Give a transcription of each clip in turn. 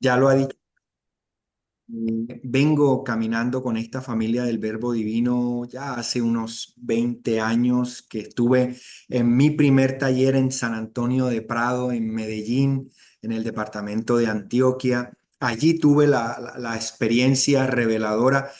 Ya lo ha dicho. Vengo caminando con esta familia del Verbo Divino ya hace unos 20 años que estuve en mi primer taller en San Antonio de Prado, en Medellín, en el departamento de Antioquia. Allí tuve la experiencia reveladora.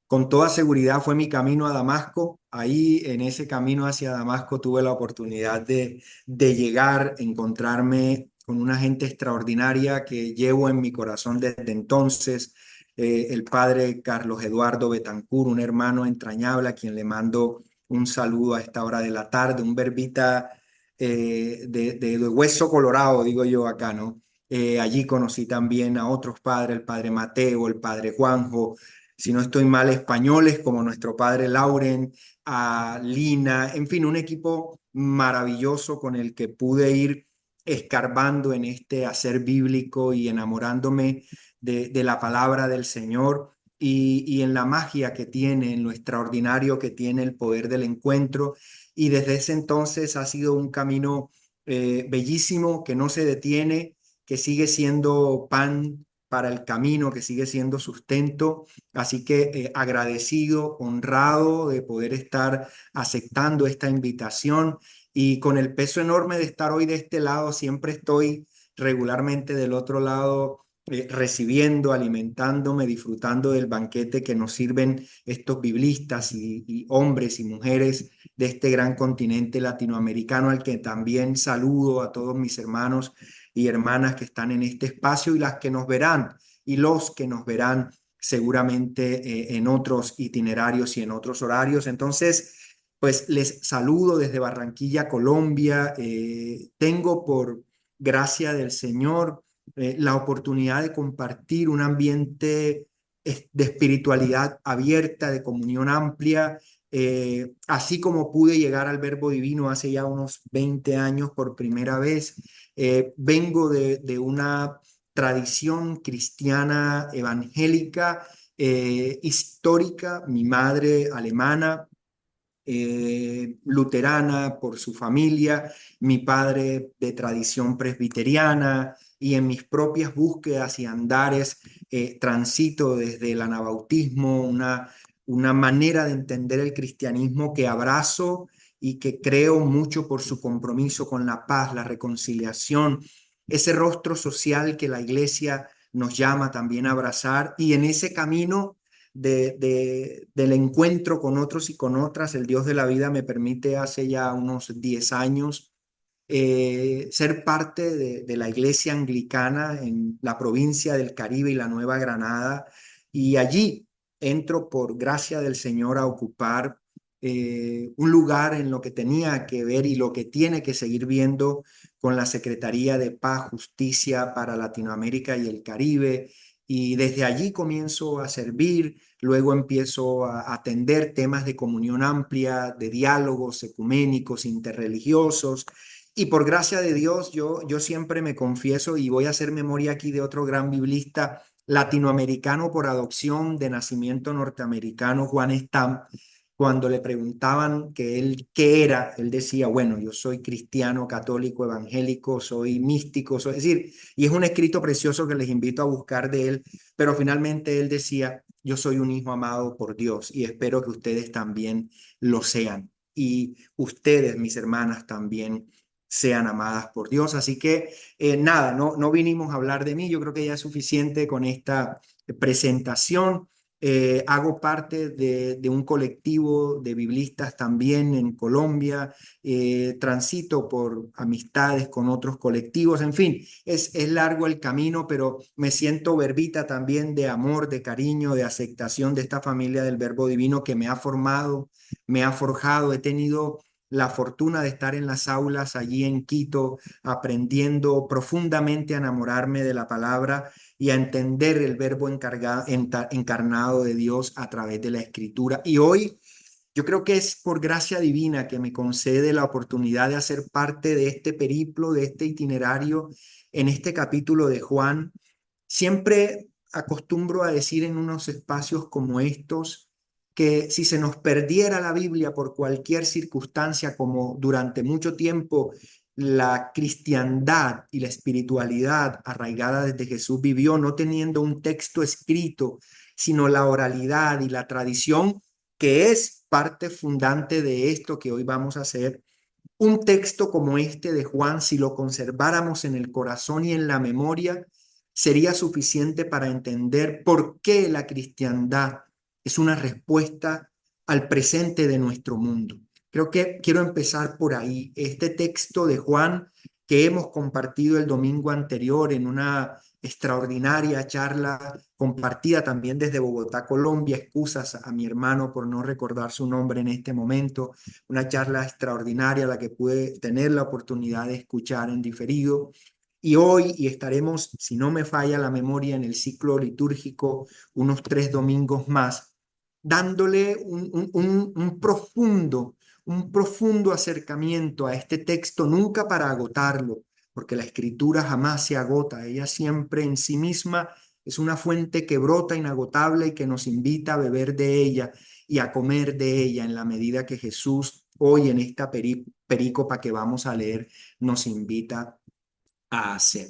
Con toda seguridad fue mi camino a Damasco. Ahí en ese camino hacia Damasco tuve la oportunidad de llegar, encontrarme con una gente extraordinaria que llevo en mi corazón desde entonces. El padre Carlos Eduardo Betancur, un hermano entrañable a quien le mando un saludo a esta hora de la tarde, un verbita de hueso colorado, digo yo acá, ¿no? Allí conocí también a otros padres, el padre Mateo, el padre Juanjo, si no estoy mal, españoles como nuestro padre Lauren, a Lina, en fin, un equipo maravilloso con el que pude ir escarbando en este hacer bíblico y enamorándome de la palabra del Señor y en la magia que tiene, en lo extraordinario que tiene el poder del encuentro. Y desde ese entonces ha sido un camino bellísimo que no se detiene, que sigue siendo pan para el camino, que sigue siendo sustento. Así que agradecido, honrado de poder estar aceptando esta invitación y con el peso enorme de estar hoy de este lado, siempre estoy regularmente del otro lado. Recibiendo, alimentándome, disfrutando del banquete que nos sirven estos biblistas y hombres y mujeres de este gran continente latinoamericano, al que también saludo a todos mis hermanos y hermanas que están en este espacio y las que nos verán y los que nos verán seguramente en otros itinerarios y en otros horarios. Entonces, pues les saludo desde Barranquilla, Colombia. Tengo por gracia del Señor la oportunidad de compartir un ambiente de espiritualidad abierta, de comunión amplia, así como pude llegar al Verbo Divino hace ya unos 20 años por primera vez. Vengo de una tradición cristiana evangélica histórica, mi madre alemana, luterana por su familia, mi padre de tradición presbiteriana, y en mis propias búsquedas y andares transito desde el anabautismo, una manera de entender el cristianismo que abrazo y que creo mucho por su compromiso con la paz, la reconciliación, ese rostro social que la iglesia nos llama también a abrazar, y en ese camino del encuentro con otros y con otras, el Dios de la vida me permite hace ya unos 10 años ser parte de la iglesia anglicana en la provincia del Caribe y la Nueva Granada, y allí entro por gracia del Señor a ocupar un lugar en lo que tenía que ver y lo que tiene que seguir viendo con la Secretaría de Paz, Justicia para Latinoamérica y el Caribe. Y desde allí comienzo a servir, luego empiezo a atender temas de comunión amplia, de diálogos ecuménicos, interreligiosos, y por gracia de Dios, yo siempre me confieso y voy a hacer memoria aquí de otro gran biblista latinoamericano por adopción, de nacimiento norteamericano, Juan Stam. Cuando le preguntaban que él qué era, él decía, bueno, yo soy cristiano, católico, evangélico, soy místico, es decir, y es un escrito precioso que les invito a buscar de él, pero finalmente él decía, yo soy un hijo amado por Dios y espero que ustedes también lo sean. Y ustedes, mis hermanas, también sean amadas por Dios. Así que nada, no vinimos a hablar de mí, yo creo que ya es suficiente con esta presentación. Hago parte de un colectivo de biblistas también en Colombia, transito por amistades con otros colectivos, en fin, es largo el camino, pero me siento verbita también de amor, de cariño, de aceptación de esta familia del Verbo Divino que me ha formado, me ha forjado. He tenido la fortuna de estar en las aulas allí en Quito, aprendiendo profundamente a enamorarme de la palabra y a entender el verbo encarnado de Dios a través de la escritura. Y hoy yo creo que es por gracia divina que me concede la oportunidad de hacer parte de este periplo, de este itinerario en este capítulo de Juan. Siempre acostumbro a decir en unos espacios como estos que si se nos perdiera la Biblia por cualquier circunstancia, como durante mucho tiempo la cristiandad y la espiritualidad arraigada desde Jesús vivió, no teniendo un texto escrito, sino la oralidad y la tradición, que es parte fundante de esto que hoy vamos a hacer. Un texto como este de Juan, si lo conserváramos en el corazón y en la memoria, sería suficiente para entender por qué la cristiandad es una respuesta al presente de nuestro mundo. Creo que quiero empezar por ahí. Este texto de Juan que hemos compartido el domingo anterior en una extraordinaria charla compartida también desde Bogotá, Colombia. Excusas a mi hermano por no recordar su nombre en este momento. Una charla extraordinaria la que pude tener la oportunidad de escuchar en diferido. Y hoy, y estaremos, si no me falla la memoria, en el ciclo litúrgico unos 3 domingos más, dándole un profundo acercamiento a este texto, nunca para agotarlo, porque la escritura jamás se agota, ella siempre en sí misma es una fuente que brota inagotable y que nos invita a beber de ella y a comer de ella en la medida que Jesús hoy en esta perícopa que vamos a leer nos invita a hacer.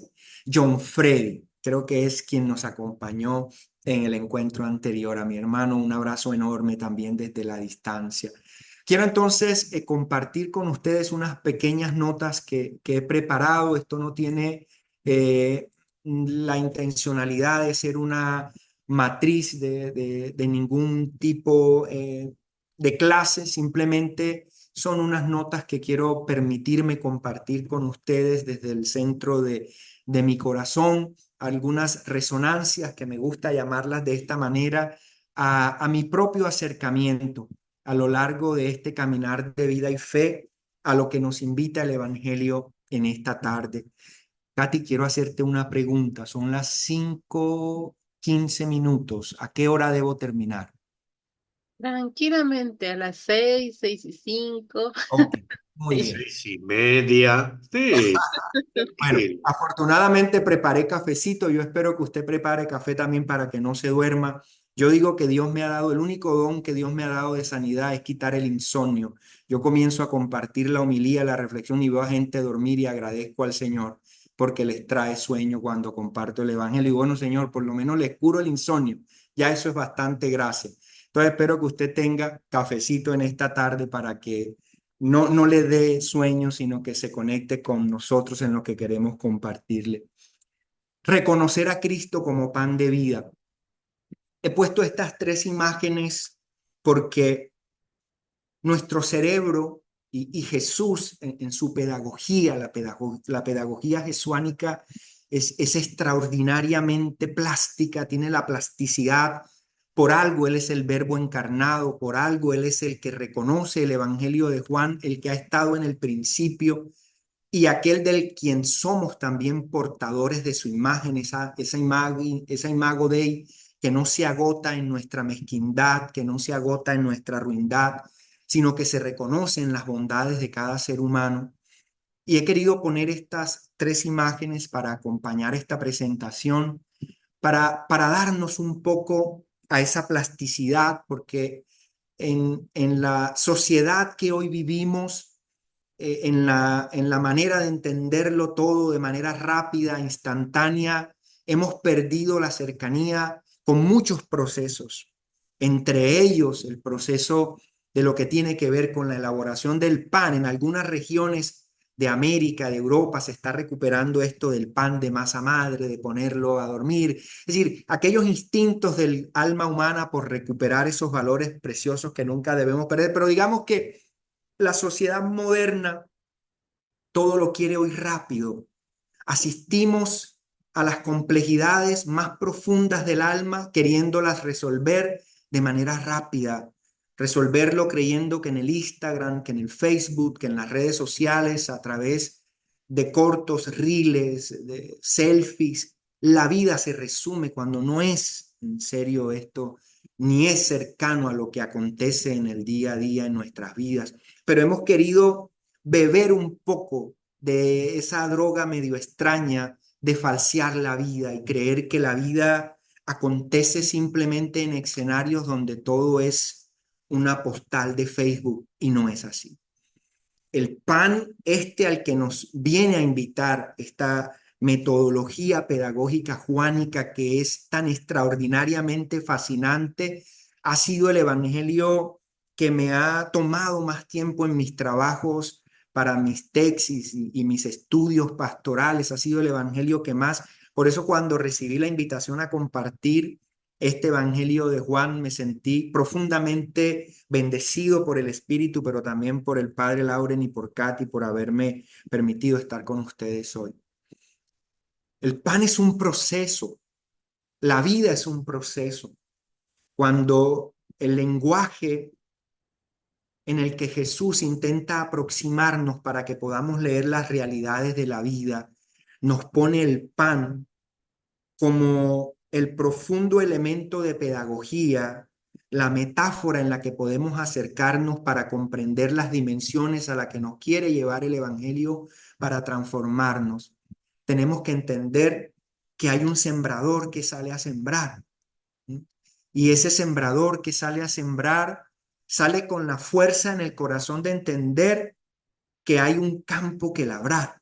John Freddy, creo que es quien nos acompañó en el encuentro anterior. A mi hermano, un abrazo enorme también desde la distancia. Quiero entonces compartir con ustedes unas pequeñas notas que he preparado. Esto no tiene la intencionalidad de ser una matriz de ningún tipo de clase, simplemente son unas notas que quiero permitirme compartir con ustedes desde el centro de mi corazón, algunas resonancias que me gusta llamarlas de esta manera a mi propio acercamiento a lo largo de este caminar de vida y fe a lo que nos invita el Evangelio en esta tarde. Katy, quiero hacerte una pregunta. Son las 5:15. ¿A qué hora debo terminar? Tranquilamente, a las 6, 6:05. Ok, muy Sí. bien. 6:30. Sí, Bueno, tranquilo. afortunadamente preparé cafecito. Yo espero que usted prepare café también para que no se duerma. Yo digo que Dios me ha dado, el único don que Dios me ha dado de sanidad es quitar el insomnio. Yo comienzo a compartir la homilía, la reflexión y veo a gente dormir y agradezco al Señor porque les trae sueño cuando comparto el Evangelio. Y bueno, Señor, por lo menos les curo el insomnio. Ya eso es bastante gracia. Entonces espero que usted tenga cafecito en esta tarde para que no le dé sueño, sino que se conecte con nosotros en lo que queremos compartirle. Reconocer a Cristo como pan de vida. He puesto estas 3 imágenes porque nuestro cerebro y Jesús en su pedagogía, la pedagogía jesuánica es extraordinariamente plástica, tiene la plasticidad. Por algo Él es el verbo encarnado, por algo Él es el que reconoce el Evangelio de Juan, el que ha estado en el principio y aquel del quien somos también portadores de su imagen, esa imago Dei que no se agota en nuestra mezquindad, que no se agota en nuestra ruindad, sino que se reconoce en las bondades de cada ser humano. Y he querido poner estas 3 imágenes para acompañar esta presentación, para darnos un poco a esa plasticidad, porque en la sociedad que hoy vivimos, en la manera de entenderlo todo de manera rápida, instantánea, hemos perdido la cercanía con muchos procesos, entre ellos el proceso de lo que tiene que ver con la elaboración del pan. En algunas regiones de América, de Europa, se está recuperando esto del pan de masa madre, de ponerlo a dormir. Es decir, aquellos instintos del alma humana por recuperar esos valores preciosos que nunca debemos perder. Pero digamos que la sociedad moderna todo lo quiere hoy rápido. Asistimos a las complejidades más profundas del alma queriéndolas resolver de manera rápida. Resolverlo creyendo que en el Instagram, que en el Facebook, que en las redes sociales, a través de cortos reels, de selfies, la vida se resume cuando no es en serio esto, ni es cercano a lo que acontece en el día a día en nuestras vidas. Pero hemos querido beber un poco de esa droga medio extraña de falsear la vida y creer que la vida acontece simplemente en escenarios donde todo es una postal de Facebook y no es así. el pan al que nos viene a invitar esta metodología pedagógica juánica que es tan extraordinariamente fascinante, ha sido el evangelio que me ha tomado más tiempo en mis trabajos para mis tesis y mis estudios pastorales. Ha sido el evangelio que más, por eso cuando recibí la invitación a compartir este Evangelio de Juan, me sentí profundamente bendecido por el Espíritu, pero también por el Padre Lauren y por Katy por haberme permitido estar con ustedes hoy. El pan es un proceso, la vida es un proceso. Cuando el lenguaje en el que Jesús intenta aproximarnos para que podamos leer las realidades de la vida, nos pone el pan como el profundo elemento de pedagogía, la metáfora en la que podemos acercarnos para comprender las dimensiones a las que nos quiere llevar el Evangelio para transformarnos. Tenemos que entender que hay un sembrador que sale a sembrar. Y ese sembrador que sale a sembrar sale con la fuerza en el corazón de entender que hay un campo que labrar,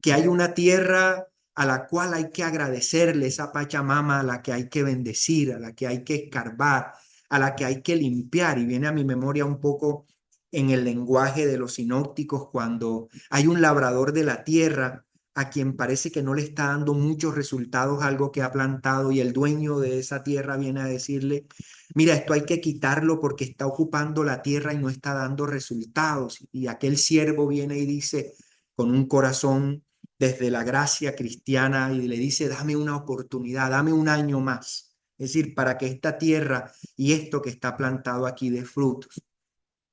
que hay una tierra a la cual hay que agradecerle, esa Pachamama a la que hay que bendecir, a la que hay que escarbar, a la que hay que limpiar. Y viene a mi memoria un poco en el lenguaje de los sinópticos cuando hay un labrador de la tierra a quien parece que no le está dando muchos resultados algo que ha plantado y el dueño de esa tierra viene a decirle, mira, esto hay que quitarlo porque está ocupando la tierra y no está dando resultados. Y aquel siervo viene y dice con un corazón desde la gracia cristiana y le dice, dame una oportunidad, dame un año más. Es decir, para que esta tierra y esto que está plantado aquí dé frutos.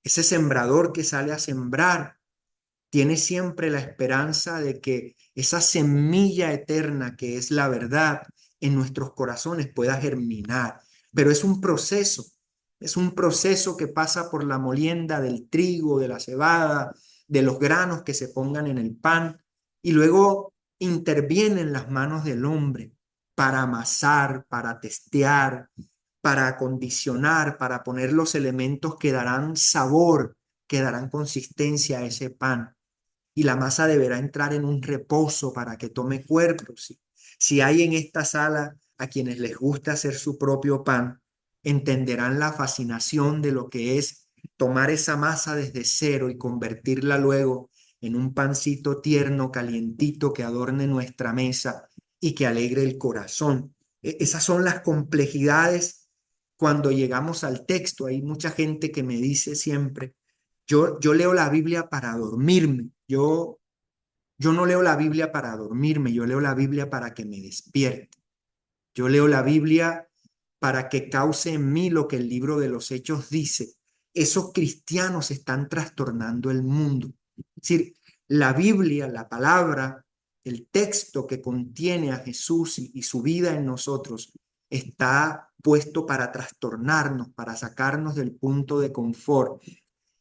Ese sembrador que sale a sembrar tiene siempre la esperanza de que esa semilla eterna que es la verdad en nuestros corazones pueda germinar. Pero es un proceso que pasa por la molienda del trigo, de la cebada, de los granos que se pongan en el pan y luego intervienen las manos del hombre para amasar, para testear, para acondicionar, para poner los elementos que darán sabor, que darán consistencia a ese pan y la masa deberá entrar en un reposo para que tome cuerpo. Si hay en esta sala a quienes les gusta hacer su propio pan, entenderán la fascinación de lo que es tomar esa masa desde cero y convertirla luego en un pancito tierno, calientito, que adorne nuestra mesa y que alegre el corazón. Esas son las complejidades cuando llegamos al texto. Hay mucha gente que me dice siempre, yo leo la Biblia para dormirme. Yo no leo la Biblia para dormirme, yo leo la Biblia para que me despierte. Yo leo la Biblia para que cause en mí lo que el libro de los Hechos dice. Esos cristianos están trastornando el mundo. Es decir, la Biblia, la palabra, el texto que contiene a Jesús y su vida en nosotros está puesto para trastornarnos, para sacarnos del punto de confort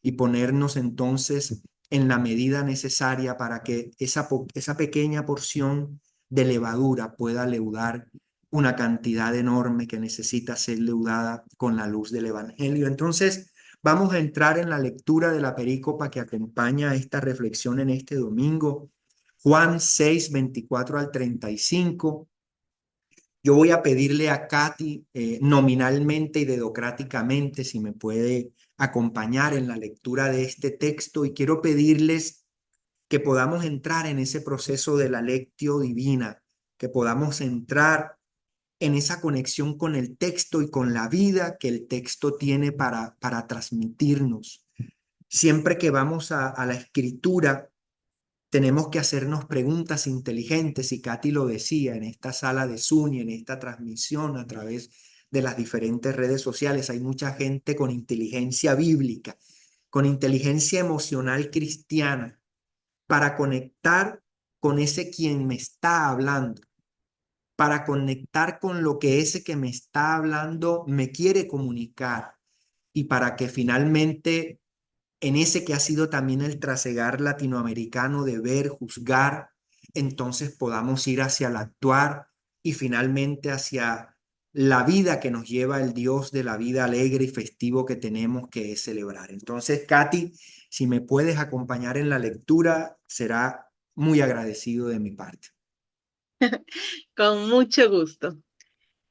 y ponernos entonces en la medida necesaria para que esa pequeña porción de levadura pueda leudar una cantidad enorme que necesita ser leudada con la luz del Evangelio. Entonces, vamos a entrar en la lectura de la perícopa que acompaña esta reflexión en este domingo. Juan 6, 24 al 35. Yo voy a pedirle a Katy nominalmente y dedocráticamente si me puede acompañar en la lectura de este texto y quiero pedirles que podamos entrar en ese proceso de la lectio divina, que podamos entrar en esa conexión con el texto y con la vida que el texto tiene para transmitirnos. Siempre que vamos a la escritura, tenemos que hacernos preguntas inteligentes y Katy lo decía en esta sala de Zoom y en esta transmisión a través de las diferentes redes sociales. Hay mucha gente con inteligencia bíblica, con inteligencia emocional cristiana para conectar con ese quien me está hablando, para conectar con lo que ese que me está hablando me quiere comunicar y para que finalmente en ese que ha sido también el trasegar latinoamericano de ver, juzgar, entonces podamos ir hacia el actuar y finalmente hacia la vida que nos lleva el Dios de la vida alegre y festivo que tenemos, que es celebrar. Entonces, Katy, si me puedes acompañar en la lectura, será muy agradecido de mi parte. Con mucho gusto.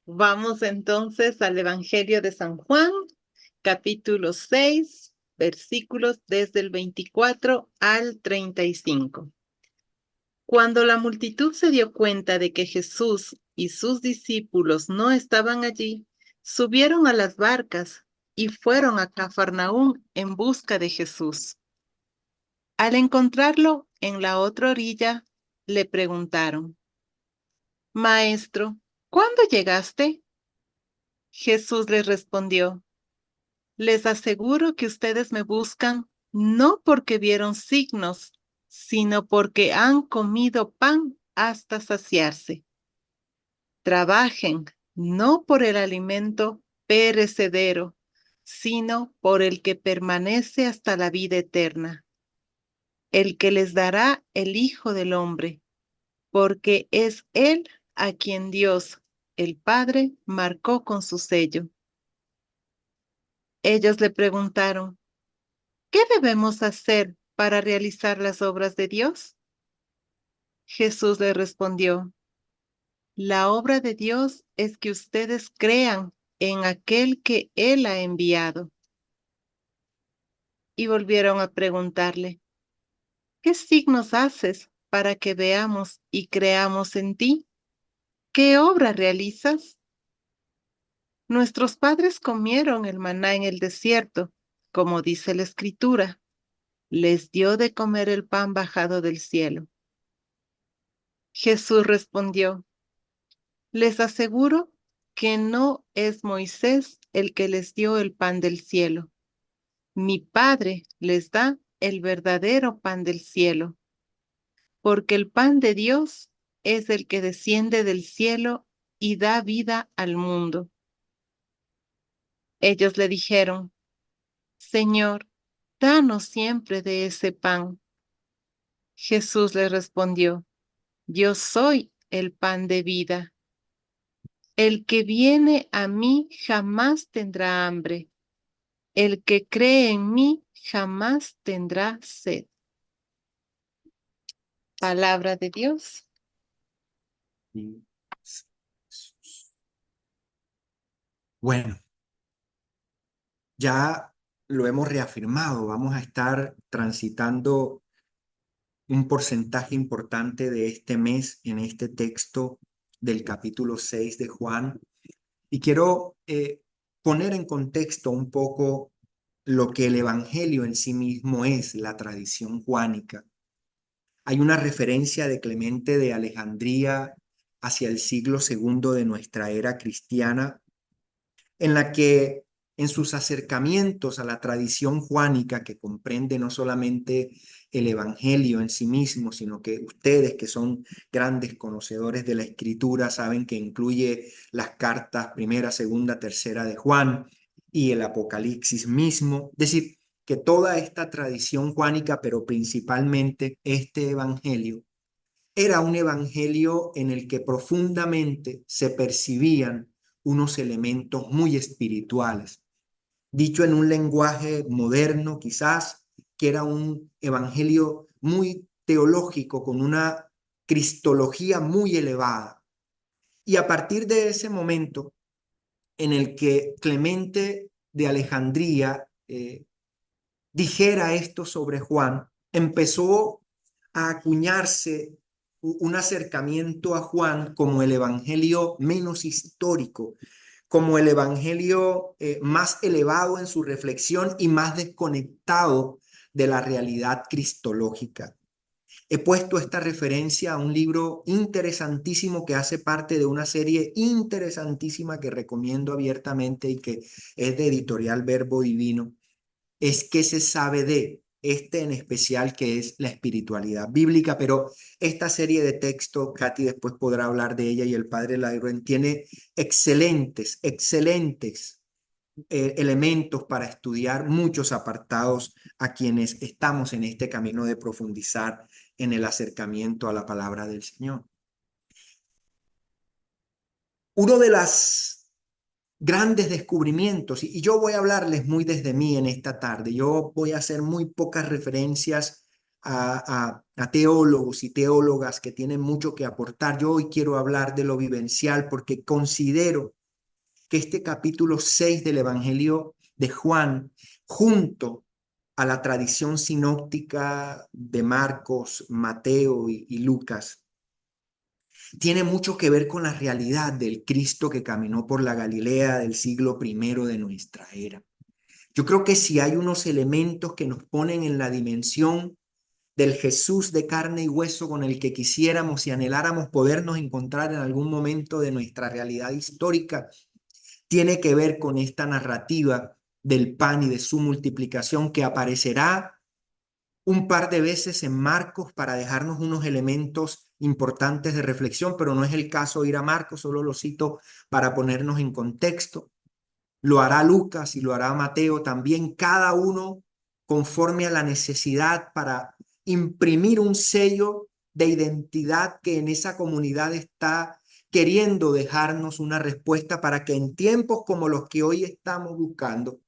Vamos entonces al Evangelio de San Juan, capítulo 6, versículos desde el 24 al 35. Cuando la multitud se dio cuenta de que Jesús y sus discípulos no estaban allí, subieron a las barcas y fueron a Cafarnaúm en busca de Jesús. Al encontrarlo en la otra orilla, le preguntaron: Maestro, ¿cuándo llegaste? Jesús les respondió: Les aseguro que ustedes me buscan no porque vieron signos, sino porque han comido pan hasta saciarse. Trabajen no por el alimento perecedero, sino por el que permanece hasta la vida eterna, el que les dará el Hijo del Hombre, porque es Él a quien Dios, el Padre, marcó con su sello. Ellos le preguntaron: ¿Qué debemos hacer para realizar las obras de Dios? Jesús les respondió: La obra de Dios es que ustedes crean en aquel que Él ha enviado. Y volvieron a preguntarle: ¿Qué signos haces para que veamos y creamos en ti? ¿Qué obra realizas? Nuestros padres comieron el maná en el desierto, como dice la Escritura. Les dio de comer el pan bajado del cielo. Jesús respondió: Les aseguro que no es Moisés el que les dio el pan del cielo. Mi Padre les da el verdadero pan del cielo, porque el pan de Dios es el que desciende del cielo y da vida al mundo. Ellos le dijeron: Señor, danos siempre de ese pan. Jesús les respondió: Yo soy el pan de vida. El que viene a mí jamás tendrá hambre. El que cree en mí jamás tendrá sed. Palabra de Dios. Bueno, ya lo hemos reafirmado, vamos a estar transitando un porcentaje importante de este mes en este texto del capítulo 6 de Juan. Y quiero poner en contexto un poco lo que el Evangelio en sí mismo es, la tradición juánica. Hay una referencia de Clemente de Alejandría hacia el siglo segundo de nuestra era cristiana, en la que en sus acercamientos a la tradición juánica, que comprende no solamente el Evangelio en sí mismo, sino que ustedes, que son grandes conocedores de la Escritura, saben que incluye las cartas primera, segunda, tercera de Juan y el Apocalipsis mismo. Es decir, que toda esta tradición juánica, pero principalmente este Evangelio, era un evangelio en el que profundamente se percibían unos elementos muy espirituales. Dicho en un lenguaje moderno, quizás, que era un evangelio muy teológico, con una cristología muy elevada. Y a partir de ese momento en el que Clemente de Alejandría dijera esto sobre Juan, empezó a acuñarse un acercamiento a Juan como el evangelio menos histórico, como el evangelio más elevado en su reflexión y más desconectado de la realidad cristológica. He puesto esta referencia a un libro interesantísimo que hace parte de una serie interesantísima que recomiendo abiertamente y que es de Editorial Verbo Divino. Es que se sabe de este en especial, que es la espiritualidad bíblica, pero esta serie de textos, Katy después podrá hablar de ella, y el padre Lyron tiene excelentes elementos para estudiar muchos apartados a quienes estamos en este camino de profundizar en el acercamiento a la palabra del Señor. Uno de las grandes descubrimientos. Y yo voy a hablarles muy desde mí en esta tarde. Yo voy a hacer muy pocas referencias a teólogos y teólogas que tienen mucho que aportar. Yo hoy quiero hablar de lo vivencial porque considero que este capítulo 6 del Evangelio de Juan, junto a la tradición sinóptica de Marcos, Mateo y Lucas, tiene mucho que ver con la realidad del Cristo que caminó por la Galilea del siglo primero de nuestra era. Yo creo que si hay unos elementos que nos ponen en la dimensión del Jesús de carne y hueso con el que quisiéramos y anheláramos podernos encontrar en algún momento de nuestra realidad histórica, tiene que ver con esta narrativa del pan y de su multiplicación que aparecerá un par de veces en Marcos para dejarnos unos elementos importantes de reflexión, pero no es el caso ir a Marcos, solo lo cito para ponernos en contexto. Lo hará Lucas y lo hará Mateo también, cada uno conforme a la necesidad para imprimir un sello de identidad que en esa comunidad está queriendo dejarnos una respuesta para que en tiempos como los que hoy estamos buscando,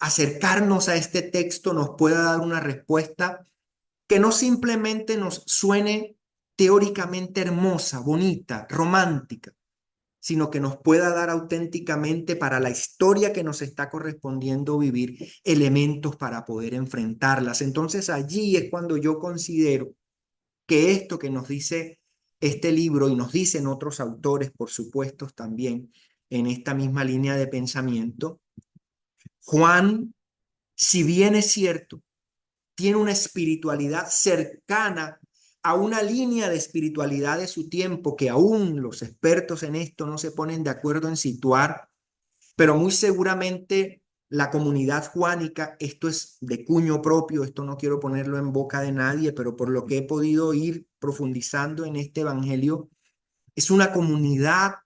acercarnos a este texto nos pueda dar una respuesta que no simplemente nos suene teóricamente hermosa, bonita, romántica, sino que nos pueda dar auténticamente para la historia que nos está correspondiendo vivir elementos para poder enfrentarlas. Entonces allí es cuando yo considero que esto que nos dice este libro y nos dicen otros autores, por supuesto, también en esta misma línea de pensamiento, Juan, si bien es cierto, tiene una espiritualidad cercana a una línea de espiritualidad de su tiempo que aún los expertos en esto no se ponen de acuerdo en situar, pero muy seguramente la comunidad juánica, esto es de cuño propio, esto no quiero ponerlo en boca de nadie, pero por lo que he podido ir profundizando en este evangelio, es una comunidad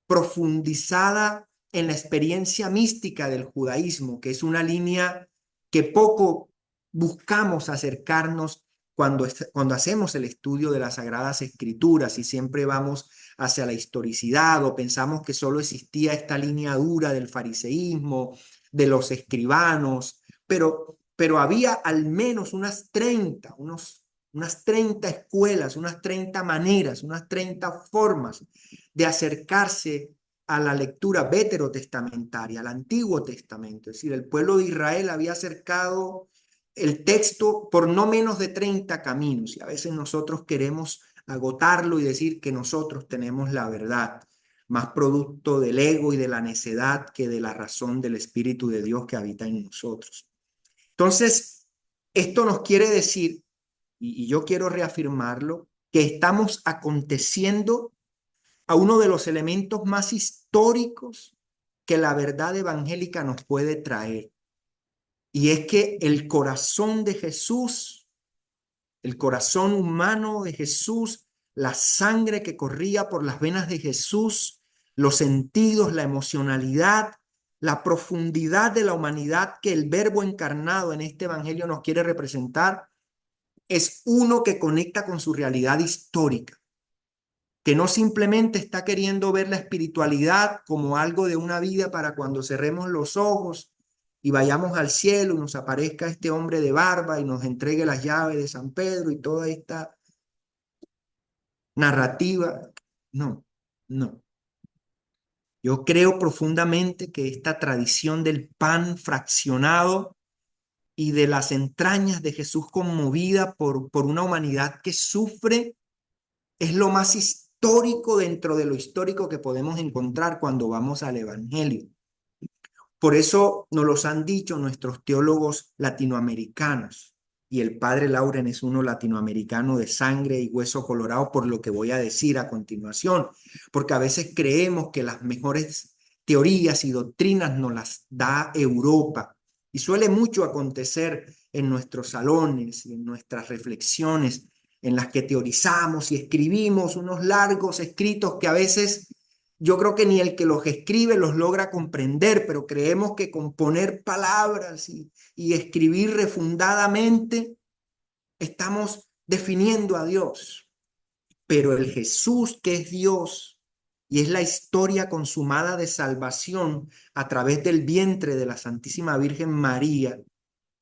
profundizada en la experiencia mística del judaísmo, que es una línea que poco buscamos acercarnos cuando hacemos el estudio de las Sagradas Escrituras y siempre vamos hacia la historicidad o pensamos que solo existía esta línea dura del fariseísmo, de los escribanos, pero había al menos unas 30 escuelas, unas 30 maneras, unas 30 formas de acercarse a la lectura veterotestamentaria, al Antiguo Testamento. Es decir, el pueblo de Israel había acercado el texto por no menos de 30 caminos y a veces nosotros queremos agotarlo y decir que nosotros tenemos la verdad, más producto del ego y de la necedad que de la razón del Espíritu de Dios que habita en nosotros. Entonces, esto nos quiere decir, y yo quiero reafirmarlo, que estamos aconteciendo a uno de los elementos más históricos que la verdad evangélica nos puede traer. Y es que el corazón de Jesús, el corazón humano de Jesús, la sangre que corría por las venas de Jesús, los sentidos, la emocionalidad, la profundidad de la humanidad que el Verbo encarnado en este evangelio nos quiere representar, es uno que conecta con su realidad histórica, que no simplemente está queriendo ver la espiritualidad como algo de una vida para cuando cerremos los ojos y vayamos al cielo y nos aparezca este hombre de barba y nos entregue las llaves de San Pedro y toda esta narrativa. No, no. Yo creo profundamente que esta tradición del pan fraccionado y de las entrañas de Jesús conmovida por una humanidad que sufre es lo más histórico dentro de lo histórico que podemos encontrar cuando vamos al Evangelio. Por eso nos los han dicho nuestros teólogos latinoamericanos, y el padre Lauren es uno latinoamericano de sangre y hueso colorado, por lo que voy a decir a continuación, porque a veces creemos que las mejores teorías y doctrinas nos las da Europa, y suele mucho acontecer en nuestros salones y en nuestras reflexiones, en las que teorizamos y escribimos unos largos escritos que a veces yo creo que ni el que los escribe los logra comprender, pero creemos que con poner palabras y escribir refundadamente estamos definiendo a Dios. Pero el Jesús que es Dios y es la historia consumada de salvación a través del vientre de la Santísima Virgen María,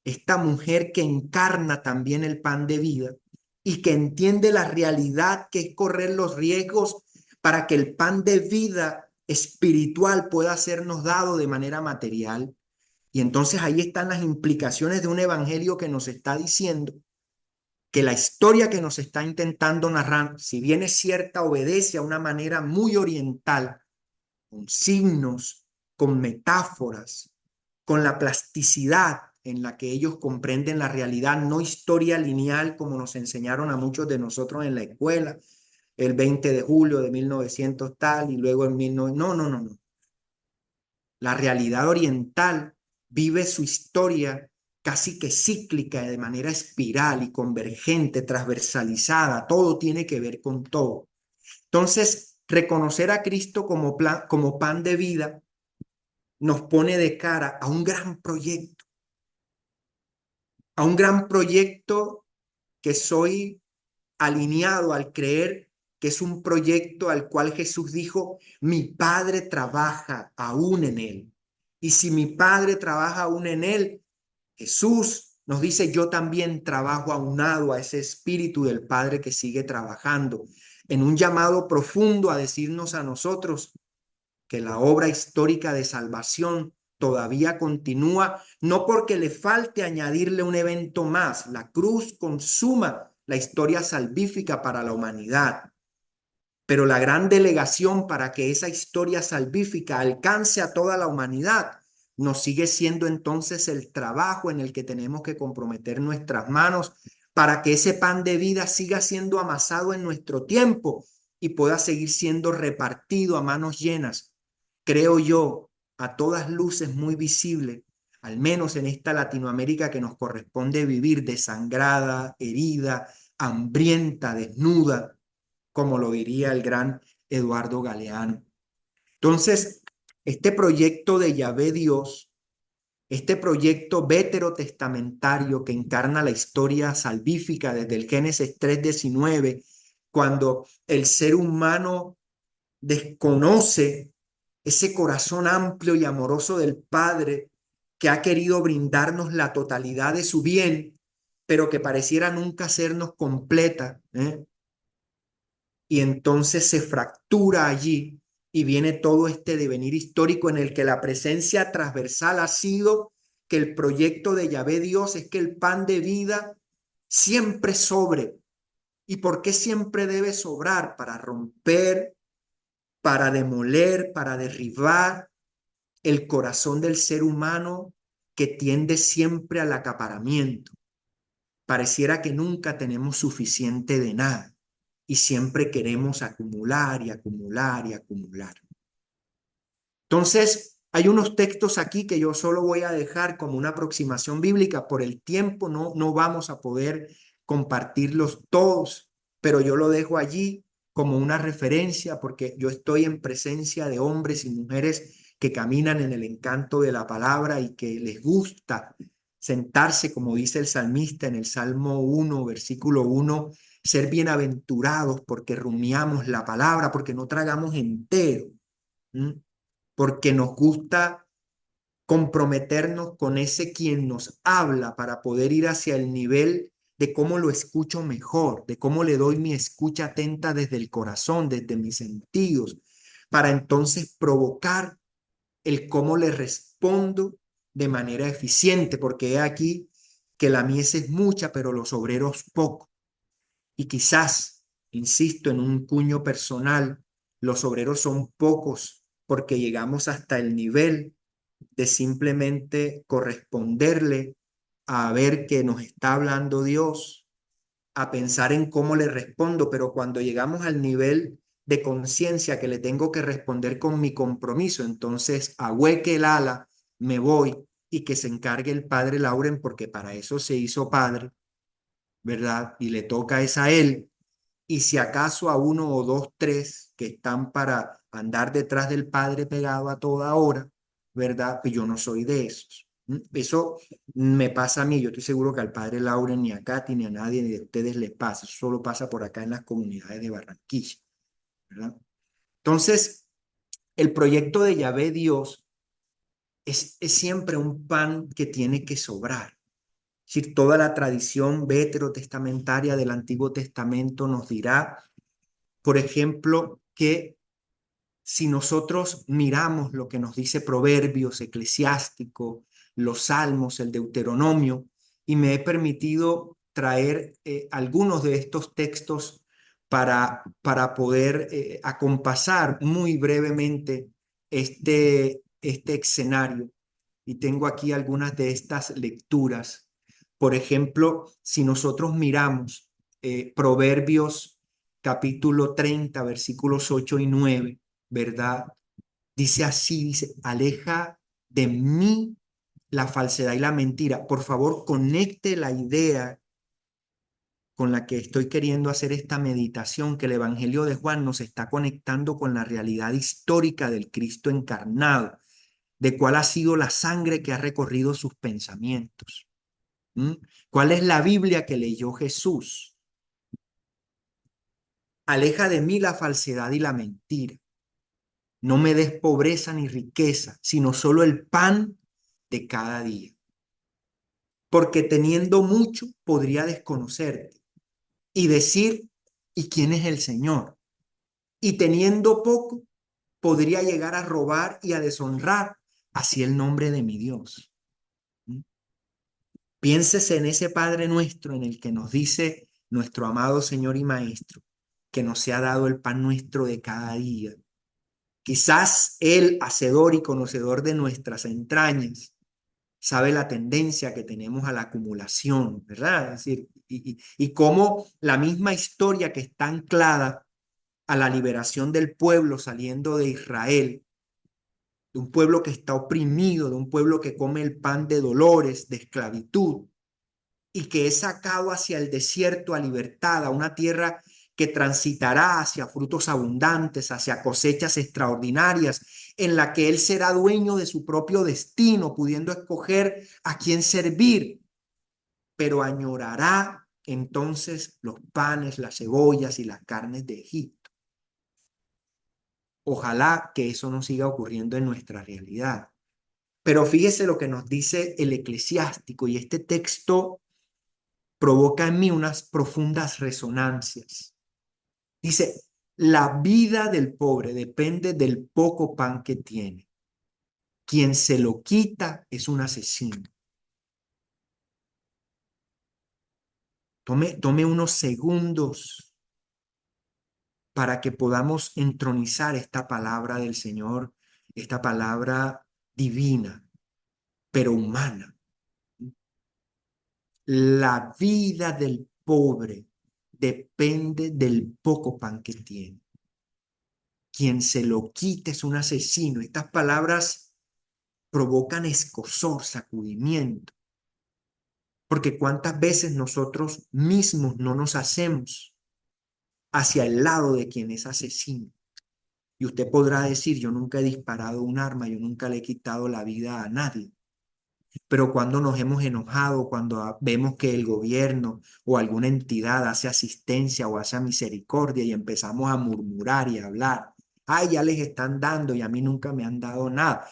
esta mujer que encarna también el pan de vida y que entiende la realidad que es correr los riesgos para que el pan de vida espiritual pueda sernos dado de manera material. Y entonces ahí están las implicaciones de un evangelio que nos está diciendo que la historia que nos está intentando narrar, si bien es cierta, obedece a una manera muy oriental, con signos, con metáforas, con la plasticidad en la que ellos comprenden la realidad, no historia lineal como nos enseñaron a muchos de nosotros en la escuela, el 20 de julio de 1900 tal y luego en 1900. No, no, no, no. La realidad oriental vive su historia casi que cíclica, de manera espiral y convergente, transversalizada. Todo tiene que ver con todo. Entonces, reconocer a Cristo como pan de vida nos pone de cara a un gran proyecto que soy alineado al creer que es un proyecto al cual Jesús dijo, mi Padre trabaja aún en él. Y si mi Padre trabaja aún en él, Jesús nos dice, yo también trabajo aunado a ese espíritu del Padre que sigue trabajando en un llamado profundo a decirnos a nosotros que la obra histórica de salvación todavía continúa, no porque le falte añadirle un evento más. La cruz consuma la historia salvífica para la humanidad, pero la gran delegación para que esa historia salvífica alcance a toda la humanidad nos sigue siendo entonces el trabajo en el que tenemos que comprometer nuestras manos para que ese pan de vida siga siendo amasado en nuestro tiempo y pueda seguir siendo repartido a manos llenas, creo yo, a todas luces muy visible, al menos en esta Latinoamérica que nos corresponde vivir desangrada, herida, hambrienta, desnuda, como lo diría el gran Eduardo Galeano. Entonces, este proyecto de Yahvé Dios, este proyecto veterotestamentario que encarna la historia salvífica desde el Génesis 3:19, cuando el ser humano desconoce ese corazón amplio y amoroso del Padre que ha querido brindarnos la totalidad de su bien, pero que pareciera nunca sernos completa, ¿eh? Y entonces se fractura allí y viene todo este devenir histórico en el que la presencia transversal ha sido que el proyecto de Yahvé Dios es que el pan de vida siempre sobre. ¿Y por qué siempre debe sobrar? Para romper, para demoler, para derribar el corazón del ser humano que tiende siempre al acaparamiento. Pareciera que nunca tenemos suficiente de nada y siempre queremos acumular y acumular y acumular. Entonces, hay unos textos aquí que yo solo voy a dejar como una aproximación bíblica. Por el tiempo no vamos a poder compartirlos todos, pero yo lo dejo allí como una referencia porque yo estoy en presencia de hombres y mujeres que caminan en el encanto de la palabra y que les gusta sentarse, como dice el salmista en el Salmo 1, versículo 1, ser bienaventurados porque rumiamos la palabra, porque no tragamos entero. ¿Mm? Porque nos gusta comprometernos con ese quien nos habla para poder ir hacia el nivel de cómo lo escucho mejor, de cómo le doy mi escucha atenta desde el corazón, desde mis sentidos, para entonces provocar el cómo le respondo de manera eficiente, porque he aquí que la mies es mucha, pero los obreros poco. Y quizás, insisto, en un cuño personal, los obreros son pocos porque llegamos hasta el nivel de simplemente corresponderle a ver que nos está hablando Dios, a pensar en cómo le respondo, pero cuando llegamos al nivel de conciencia que le tengo que responder con mi compromiso, entonces ahueque el ala, me voy y que se encargue el padre Lauren porque para eso se hizo padre, ¿verdad? Y le toca es a él. Y si acaso a uno o dos, tres que están para andar detrás del padre pegado a toda hora, ¿verdad? Pues yo no soy de esos. Eso me pasa a mí, yo estoy seguro que al padre Lauren, ni a Katy, ni a nadie, ni de ustedes les pasa, eso solo pasa por acá en las comunidades de Barranquilla, ¿verdad? Entonces, el proyecto de Yahvé Dios es siempre un pan que tiene que sobrar. Es decir, toda la tradición veterotestamentaria del Antiguo Testamento nos dirá, por ejemplo, que si nosotros miramos lo que nos dice Proverbios, Eclesiástico, los Salmos, el Deuteronomio, y me he permitido traer algunos de estos textos para poder acompasar muy brevemente este escenario. Y tengo aquí algunas de estas lecturas. Por ejemplo, si nosotros miramos Proverbios capítulo 30, versículos 8 y 9, ¿verdad? Dice así, dice, aleja de mí la falsedad y la mentira. Por favor, conecte la idea con la que estoy queriendo hacer esta meditación, que el Evangelio de Juan nos está conectando con la realidad histórica del Cristo encarnado, de cuál ha sido la sangre que ha recorrido sus pensamientos. ¿Mm? ¿Cuál es la Biblia que leyó Jesús? Aleja de mí la falsedad y la mentira. No me des pobreza ni riqueza, sino solo el pan de cada día. Porque teniendo mucho podría desconocerte y decir, ¿y quién es el Señor? Y teniendo poco podría llegar a robar y a deshonrar así el nombre de mi Dios. ¿Mm? Piénsese en ese Padre nuestro en el que nos dice nuestro amado Señor y Maestro, que nos ha dado el pan nuestro de cada día. Quizás Él, hacedor y conocedor de nuestras entrañas, sabe la tendencia que tenemos a la acumulación, ¿verdad? Es decir, y cómo la misma historia que está anclada a la liberación del pueblo saliendo de Israel, de un pueblo que está oprimido, de un pueblo que come el pan de dolores, de esclavitud, y que es sacado hacia el desierto a libertad, a una tierra que transitará hacia frutos abundantes, hacia cosechas extraordinarias, en la que él será dueño de su propio destino, pudiendo escoger a quién servir, pero añorará entonces los panes, las cebollas y las carnes de Egipto. Ojalá que eso no siga ocurriendo en nuestra realidad. Pero fíjese lo que nos dice el Eclesiástico, y este texto provoca en mí unas profundas resonancias. Dice, la vida del pobre depende del poco pan que tiene. Quien se lo quita es un asesino. Tome unos segundos para que podamos entronizar esta palabra del Señor, esta palabra divina, pero humana. La vida del pobre depende del poco pan que tiene. Quien se lo quite es un asesino. Estas palabras provocan escozor, sacudimiento, porque cuántas veces nosotros mismos no nos hacemos hacia el lado de quien es asesino. Y usted podrá decir, yo nunca he disparado un arma, yo nunca le he quitado la vida a nadie. Pero cuando nos hemos enojado, cuando vemos que el gobierno o alguna entidad hace asistencia o hace misericordia y empezamos a murmurar y a hablar, ay, ya les están dando y a mí nunca me han dado nada.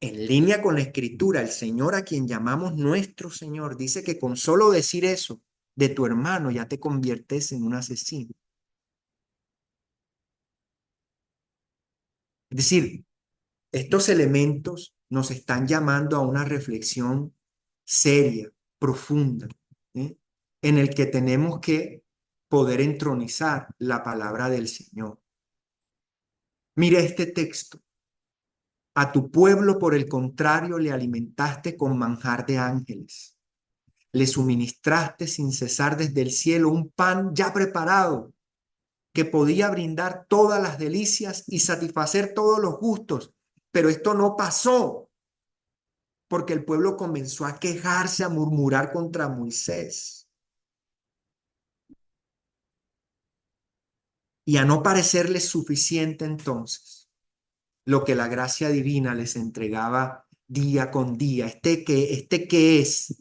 En línea con la escritura, el Señor a quien llamamos nuestro Señor dice que con solo decir eso de tu hermano ya te conviertes en un asesino. Es decir, estos elementos nos están llamando a una reflexión seria, profunda, ¿eh? En el que tenemos que poder entronizar la palabra del Señor. Mire este texto. A tu pueblo, por el contrario, le alimentaste con manjar de ángeles. Le suministraste sin cesar desde el cielo un pan ya preparado que podía brindar todas las delicias y satisfacer todos los gustos. Pero esto no pasó porque el pueblo comenzó a quejarse, a murmurar contra Moisés y a no parecerles suficiente entonces lo que la gracia divina les entregaba día con día. Este que es,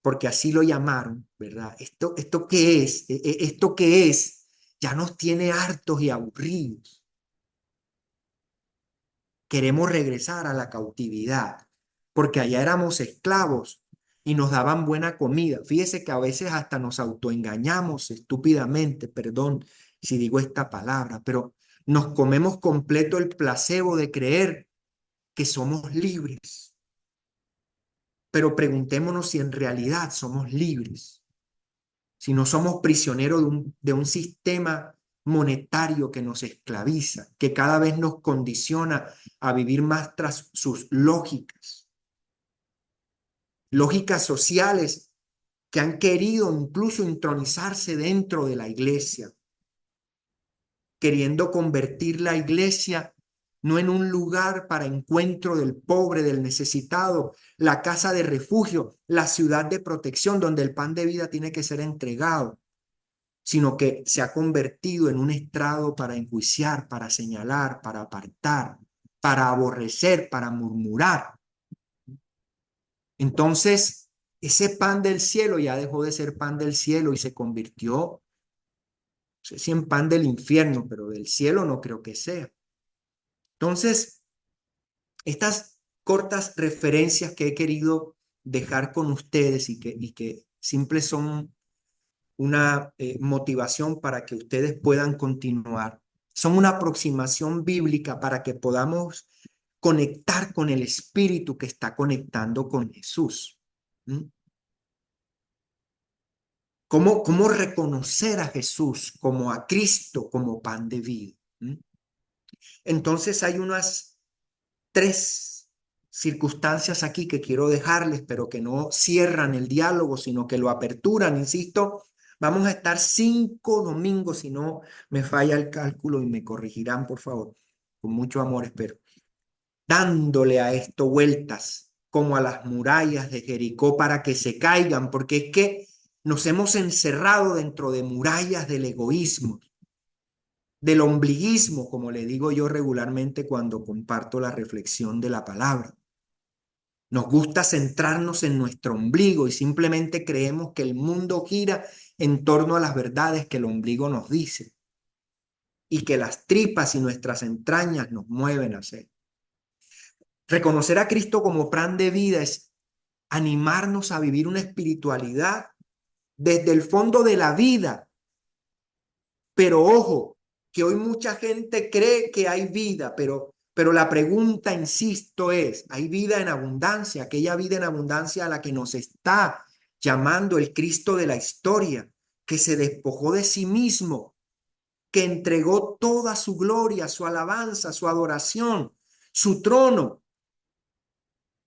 porque así lo llamaron, ¿verdad? Esto que es, esto que es, ya nos tiene hartos y aburridos. queremos regresar a la cautividad, porque allá éramos esclavos y nos daban buena comida. Fíjese que a veces hasta nos autoengañamos estúpidamente, perdón si digo esta palabra, pero nos comemos completo el placebo de creer que somos libres. Pero preguntémonos si en realidad somos libres, si no somos prisioneros de un sistema monetario que nos esclaviza, que cada vez nos condiciona a vivir más tras sus lógicas sociales que han querido incluso intronizarse dentro de la iglesia, queriendo convertir la iglesia no en un lugar para encuentro del pobre, del necesitado, la casa de refugio, la ciudad de protección donde el pan de vida tiene que ser entregado, sino que se ha convertido en un estrado para enjuiciar, para señalar, para apartar, para aborrecer, para murmurar. Entonces, ese pan del cielo ya dejó de ser pan del cielo y se convirtió, no sé si en pan del infierno, pero del cielo no creo que sea. Entonces, estas cortas referencias que he querido dejar con ustedes y que simples son una motivación para que ustedes puedan continuar, son una aproximación bíblica para que podamos conectar con el Espíritu que está conectando con Jesús. ¿Mm? ¿Cómo reconocer a Jesús como a Cristo como pan de vida? ¿Mm? Entonces hay unas tres circunstancias aquí que quiero dejarles, pero que no cierran el diálogo, sino que lo aperturan. Insisto, vamos a estar 5 domingos, si no me falla el cálculo y me corregirán, por favor, con mucho amor, espero, dándole a esto vueltas, como a las murallas de Jericó para que se caigan, porque es que nos hemos encerrado dentro de murallas del egoísmo, del ombliguismo, como le digo yo regularmente cuando comparto la reflexión de la palabra. Nos gusta centrarnos en nuestro ombligo y simplemente creemos que el mundo gira en torno a las verdades que el ombligo nos dice y que las tripas y nuestras entrañas nos mueven a hacer. Reconocer a Cristo como plan de vida es animarnos a vivir una espiritualidad desde el fondo de la vida. Pero ojo, que hoy mucha gente cree que hay vida, pero la pregunta, insisto, es, ¿hay vida en abundancia? Aquella vida en abundancia a la que nos está llamando el Cristo de la historia, que se despojó de sí mismo, que entregó toda su gloria, su alabanza, su adoración, su trono,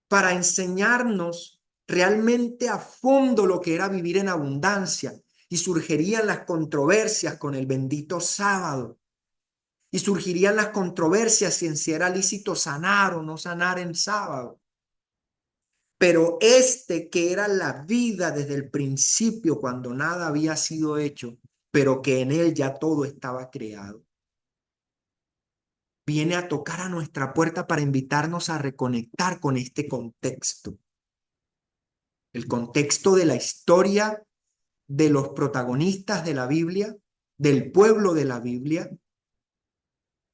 para enseñarnos realmente a fondo lo que era vivir en abundancia. Y surgirían las controversias con el bendito sábado. Y surgirían las controversias si era lícito sanar o no sanar en sábado. Pero que era la vida desde el principio, cuando nada había sido hecho, pero que en él ya todo estaba creado, viene a tocar a nuestra puerta para invitarnos a reconectar con este contexto. El contexto de la historia de los protagonistas de la Biblia, del pueblo de la Biblia,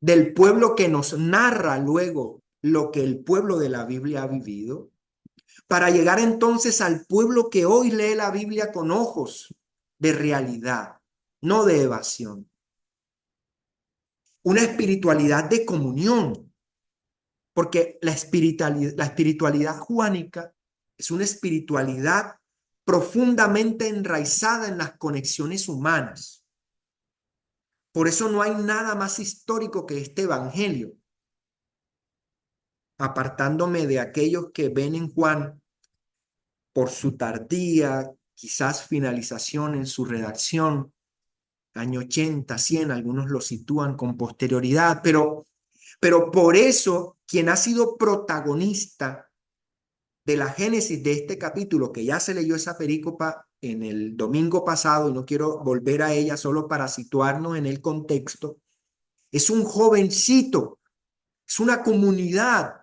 del pueblo que nos narra luego lo que el pueblo de la Biblia ha vivido, para llegar entonces al pueblo que hoy lee la Biblia con ojos de realidad, no de evasión. Una espiritualidad de comunión, porque la espiritualidad juánica es una espiritualidad profundamente enraizada en las conexiones humanas. Por eso no hay nada más histórico que este evangelio. Apartándome de aquellos que ven en Juan por su tardía, quizás finalización en su redacción, año 80, 100, algunos lo sitúan con posterioridad, pero por eso quien ha sido protagonista de la génesis de este capítulo, que ya se leyó esa perícopa en el domingo pasado y no quiero volver a ella solo para situarnos en el contexto, es un jovencito, es una comunidad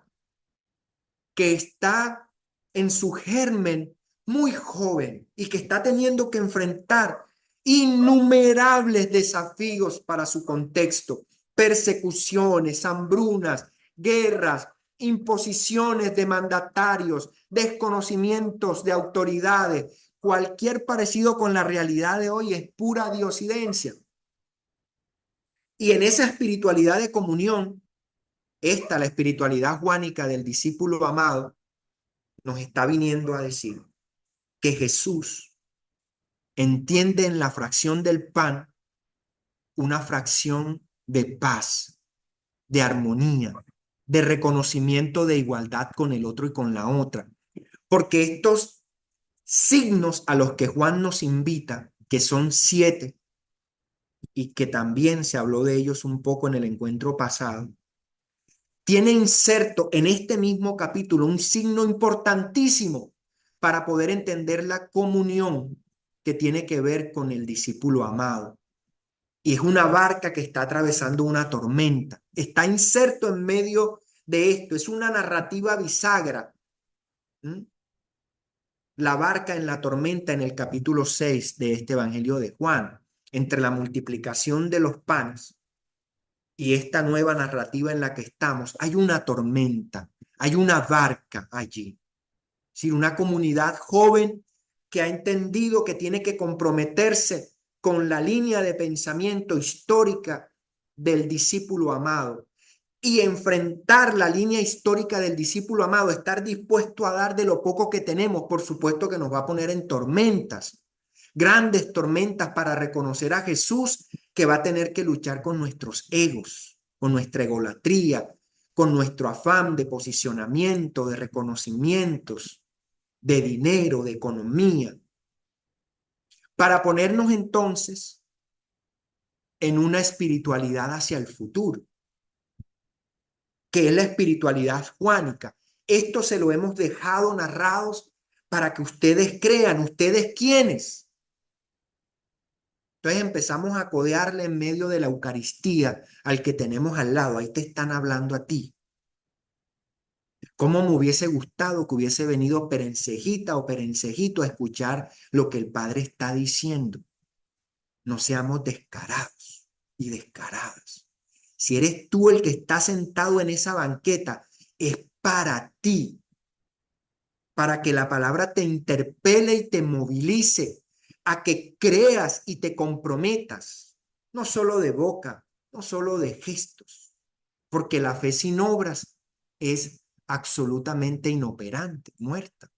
que está en su germen muy joven y que está teniendo que enfrentar innumerables desafíos para su contexto, persecuciones, hambrunas, guerras, imposiciones de mandatarios, desconocimientos de autoridades. Cualquier parecido con la realidad de hoy es pura diosidencia. Y en esa espiritualidad de comunión, la espiritualidad juánica del discípulo amado, nos está viniendo a decir que Jesús entiende en la fracción del pan una fracción de paz, de armonía, de reconocimiento de igualdad con el otro y con la otra. Porque estos signos a los que Juan nos invita, que son 7, y que también se habló de ellos un poco en el encuentro pasado, tiene inserto en este mismo capítulo un signo importantísimo para poder entender la comunión que tiene que ver con el discípulo amado. Y es una barca que está atravesando una tormenta. Está inserto en medio de esto. Es una narrativa bisagra. La barca en la tormenta en el capítulo 6 de este Evangelio de Juan, entre la multiplicación de los panes y esta nueva narrativa en la que estamos, hay una tormenta, hay una barca allí. Sí, una comunidad joven que ha entendido que tiene que comprometerse con la línea de pensamiento histórica del discípulo amado y enfrentar la línea histórica del discípulo amado, estar dispuesto a dar de lo poco que tenemos, por supuesto que nos va a poner en tormentas, grandes tormentas para reconocer a Jesús, que va a tener que luchar con nuestros egos, con nuestra egolatría, con nuestro afán de posicionamiento, de reconocimientos, de dinero, de economía, para ponernos entonces en una espiritualidad hacia el futuro, que es la espiritualidad juánica. Esto se lo hemos dejado narrados para que ustedes crean, ustedes quiénes. Entonces empezamos a codearle en medio de la Eucaristía al que tenemos al lado. Ahí te están hablando a ti. ¿Cómo me hubiese gustado que hubiese venido Perencejita o Perencejito a escuchar lo que el Padre está diciendo? No seamos descarados y descaradas. Si eres tú el que está sentado en esa banqueta, es para ti, para que la palabra te interpele y te movilice a que creas y te comprometas, no solo de boca, no solo de gestos, porque la fe sin obras es absolutamente inoperante, muerta.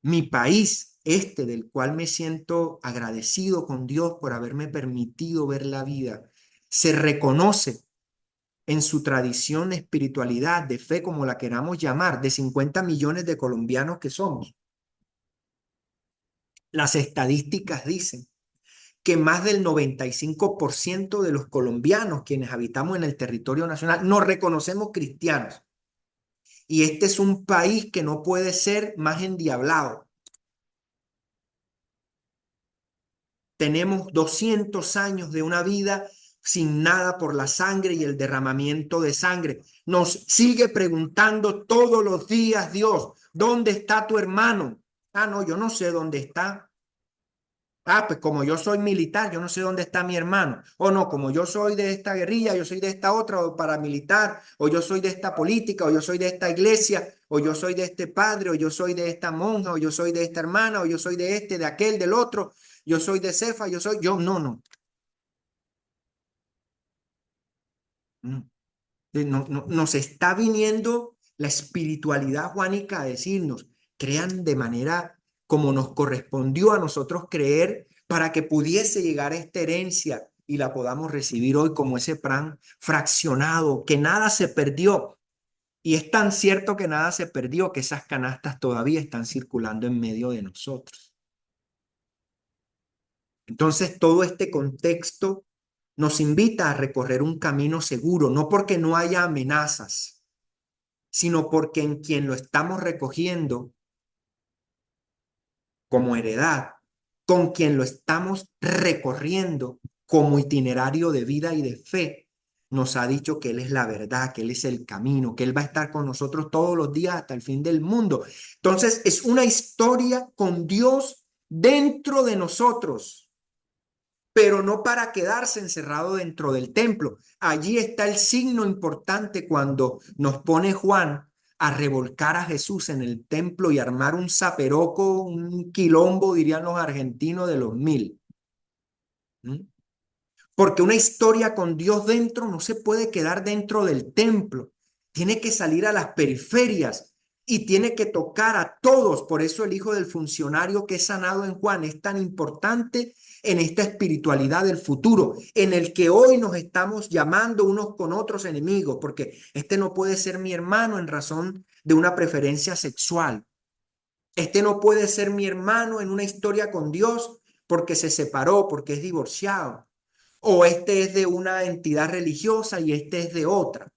Mi país, del cual me siento agradecido con Dios por haberme permitido ver la vida, se reconoce en su tradición, espiritualidad, de fe, como la queramos llamar, de 50 millones de colombianos que somos. Las estadísticas dicen que más del 95% de los colombianos, quienes habitamos en el territorio nacional, nos reconocemos cristianos. Y este es un país que no puede ser más endiablado. Tenemos 200 años de una vida sin nada por la sangre y el derramamiento de sangre. Nos sigue preguntando todos los días Dios, ¿dónde está tu hermano? Ah, no, yo no sé dónde está. Ah, pues como yo soy militar, yo no sé dónde está mi hermano. O no, como yo soy de esta guerrilla, yo soy de esta otra, o paramilitar, o yo soy de esta política, o yo soy de esta iglesia, o yo soy de este padre, o yo soy de esta monja, o yo soy de esta hermana, o yo soy de este, de aquel, del otro, yo soy de Cefa, no. Nos está viniendo la espiritualidad juánica a decirnos, crean de manera como nos correspondió a nosotros creer para que pudiese llegar a esta herencia y la podamos recibir hoy como ese plan fraccionado, que nada se perdió. Y es tan cierto que nada se perdió que esas canastas todavía están circulando en medio de nosotros. Entonces, todo este contexto nos invita a recorrer un camino seguro, no porque no haya amenazas, sino porque en quien lo estamos recogiendo como heredad, con quien lo estamos recorriendo como itinerario de vida y de fe, nos ha dicho que Él es la verdad, que Él es el camino, que Él va a estar con nosotros todos los días hasta el fin del mundo. Entonces, es una historia con Dios dentro de nosotros. pero no para quedarse encerrado dentro del templo. Allí está el signo importante cuando nos pone Juan a revolcar a Jesús en el templo y armar un zaperoco, un quilombo, dirían los argentinos, de los 1000. ¿Mm? Porque una historia con Dios dentro no se puede quedar dentro del templo. Tiene que salir a las periferias y tiene que tocar a todos. Por eso el hijo del funcionario que es sanado en Juan es tan importante en esta espiritualidad del futuro, en el que hoy nos estamos llamando unos con otros enemigos, porque este no puede ser mi hermano en razón de una preferencia sexual. Este no puede ser mi hermano en una historia con Dios porque se separó, porque es divorciado. O este es de una entidad religiosa y este es de otra.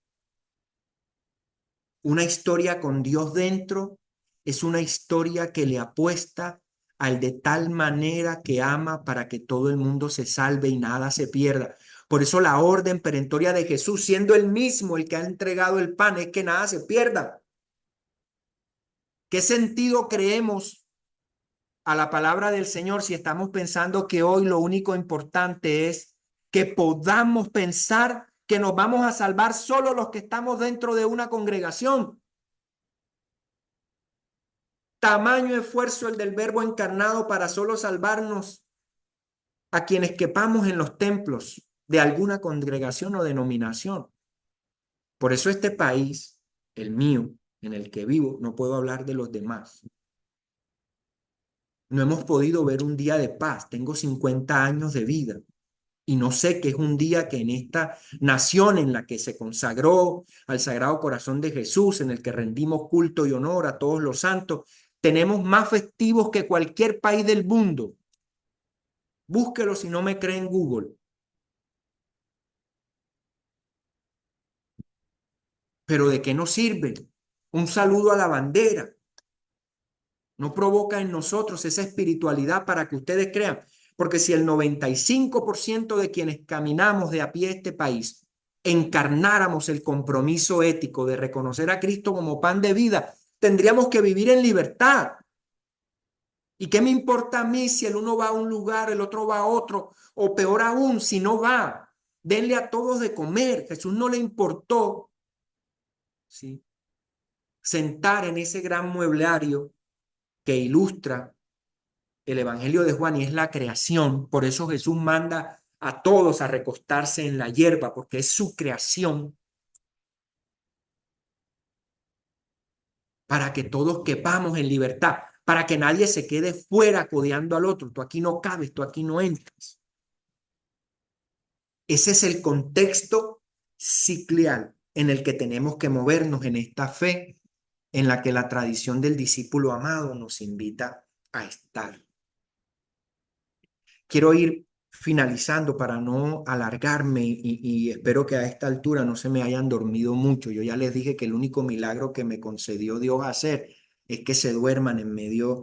Una historia con Dios dentro es una historia que le apuesta al de tal manera que ama para que todo el mundo se salve y nada se pierda. Por eso la orden perentoria de Jesús, siendo él mismo el que ha entregado el pan, es que nada se pierda. ¿Qué sentido creemos a la palabra del Señor si estamos pensando que hoy lo único importante es que podamos pensar que nos vamos a salvar solo los que estamos dentro de una congregación? Tamaño esfuerzo el del Verbo encarnado para solo salvarnos a quienes quepamos en los templos de alguna congregación o denominación. Por eso este país, el mío, en el que vivo, no puedo hablar de los demás. No hemos podido ver un día de paz. Tengo 50 años de vida y no sé qué es un día que en esta nación en la que se consagró al Sagrado Corazón de Jesús, en el que rendimos culto y honor a todos los santos, tenemos más festivos que cualquier país del mundo. Búsquelo si no me cree en Google. Pero ¿de qué nos sirve? Un saludo a la bandera. No provoca en nosotros esa espiritualidad para que ustedes crean. Porque si el 95% de quienes caminamos de a pie este país encarnáramos el compromiso ético de reconocer a Cristo como pan de vida, tendríamos que vivir en libertad. ¿Y qué me importa a mí si el uno va a un lugar, el otro va a otro? O peor aún, si no va, denle a todos de comer. Jesús no le importó, ¿sí?, sentar en ese gran mueblario que ilustra el Evangelio de Juan y es la creación. Por eso Jesús manda a todos a recostarse en la hierba, porque es su creación, para que todos quepamos en libertad, para que nadie se quede fuera codeando al otro. Tú aquí no cabes, tú aquí no entras. Ese es el contexto ciclial en el que tenemos que movernos en esta fe en la que la tradición del discípulo amado nos invita a estar. Quiero ir finalizando para no alargarme y espero que a esta altura no se me hayan dormido mucho. Yo ya les dije que el único milagro que me concedió Dios hacer es que se duerman en medio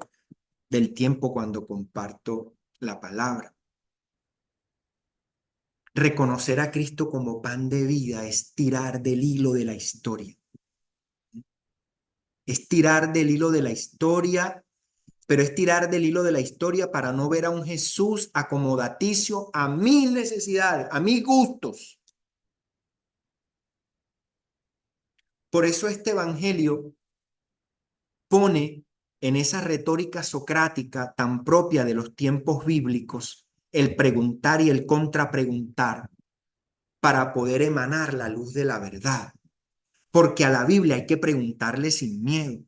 del tiempo cuando comparto la palabra. Reconocer a Cristo como pan de vida es tirar del hilo de la historia. Es tirar del hilo de la historia, pero es tirar del hilo de la historia para no ver a un Jesús acomodaticio a mis necesidades, a mis gustos. Por eso este evangelio pone en esa retórica socrática tan propia de los tiempos bíblicos el preguntar y el contrapreguntar para poder emanar la luz de la verdad. Porque a la Biblia hay que preguntarle sin miedo.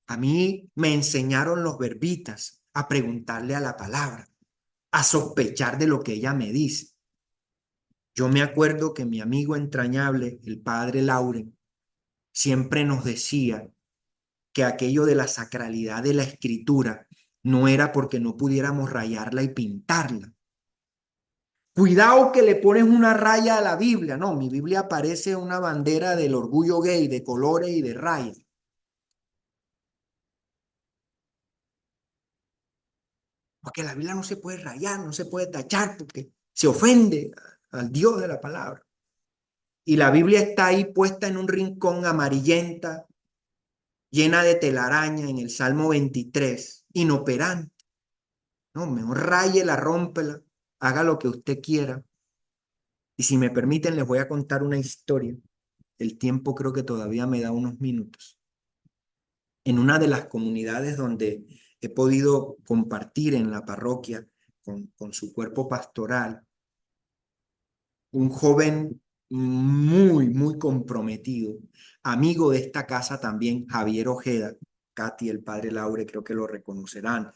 A mí me enseñaron los verbitas a preguntarle a la palabra, a sospechar de lo que ella me dice. Yo me acuerdo que mi amigo entrañable, el padre Lauren, siempre nos decía que aquello de la sacralidad de la escritura no era porque no pudiéramos rayarla y pintarla. Cuidado que le pones una raya a la Biblia. No, mi Biblia parece una bandera del orgullo gay, de colores y de rayas. Porque la Biblia no se puede rayar, no se puede tachar, porque se ofende al Dios de la palabra. Y la Biblia está ahí puesta en un rincón amarillenta, llena de telaraña en el Salmo 23, inoperante. No, mejor ráyela, rómpela, haga lo que usted quiera. Y si me permiten, les voy a contar una historia. El tiempo creo que todavía me da unos minutos. En una de las comunidades donde he podido compartir en la parroquia con su cuerpo pastoral, un joven muy comprometido, amigo de esta casa también, Javier Ojeda, Katy, el padre Laure, creo que lo reconocerán,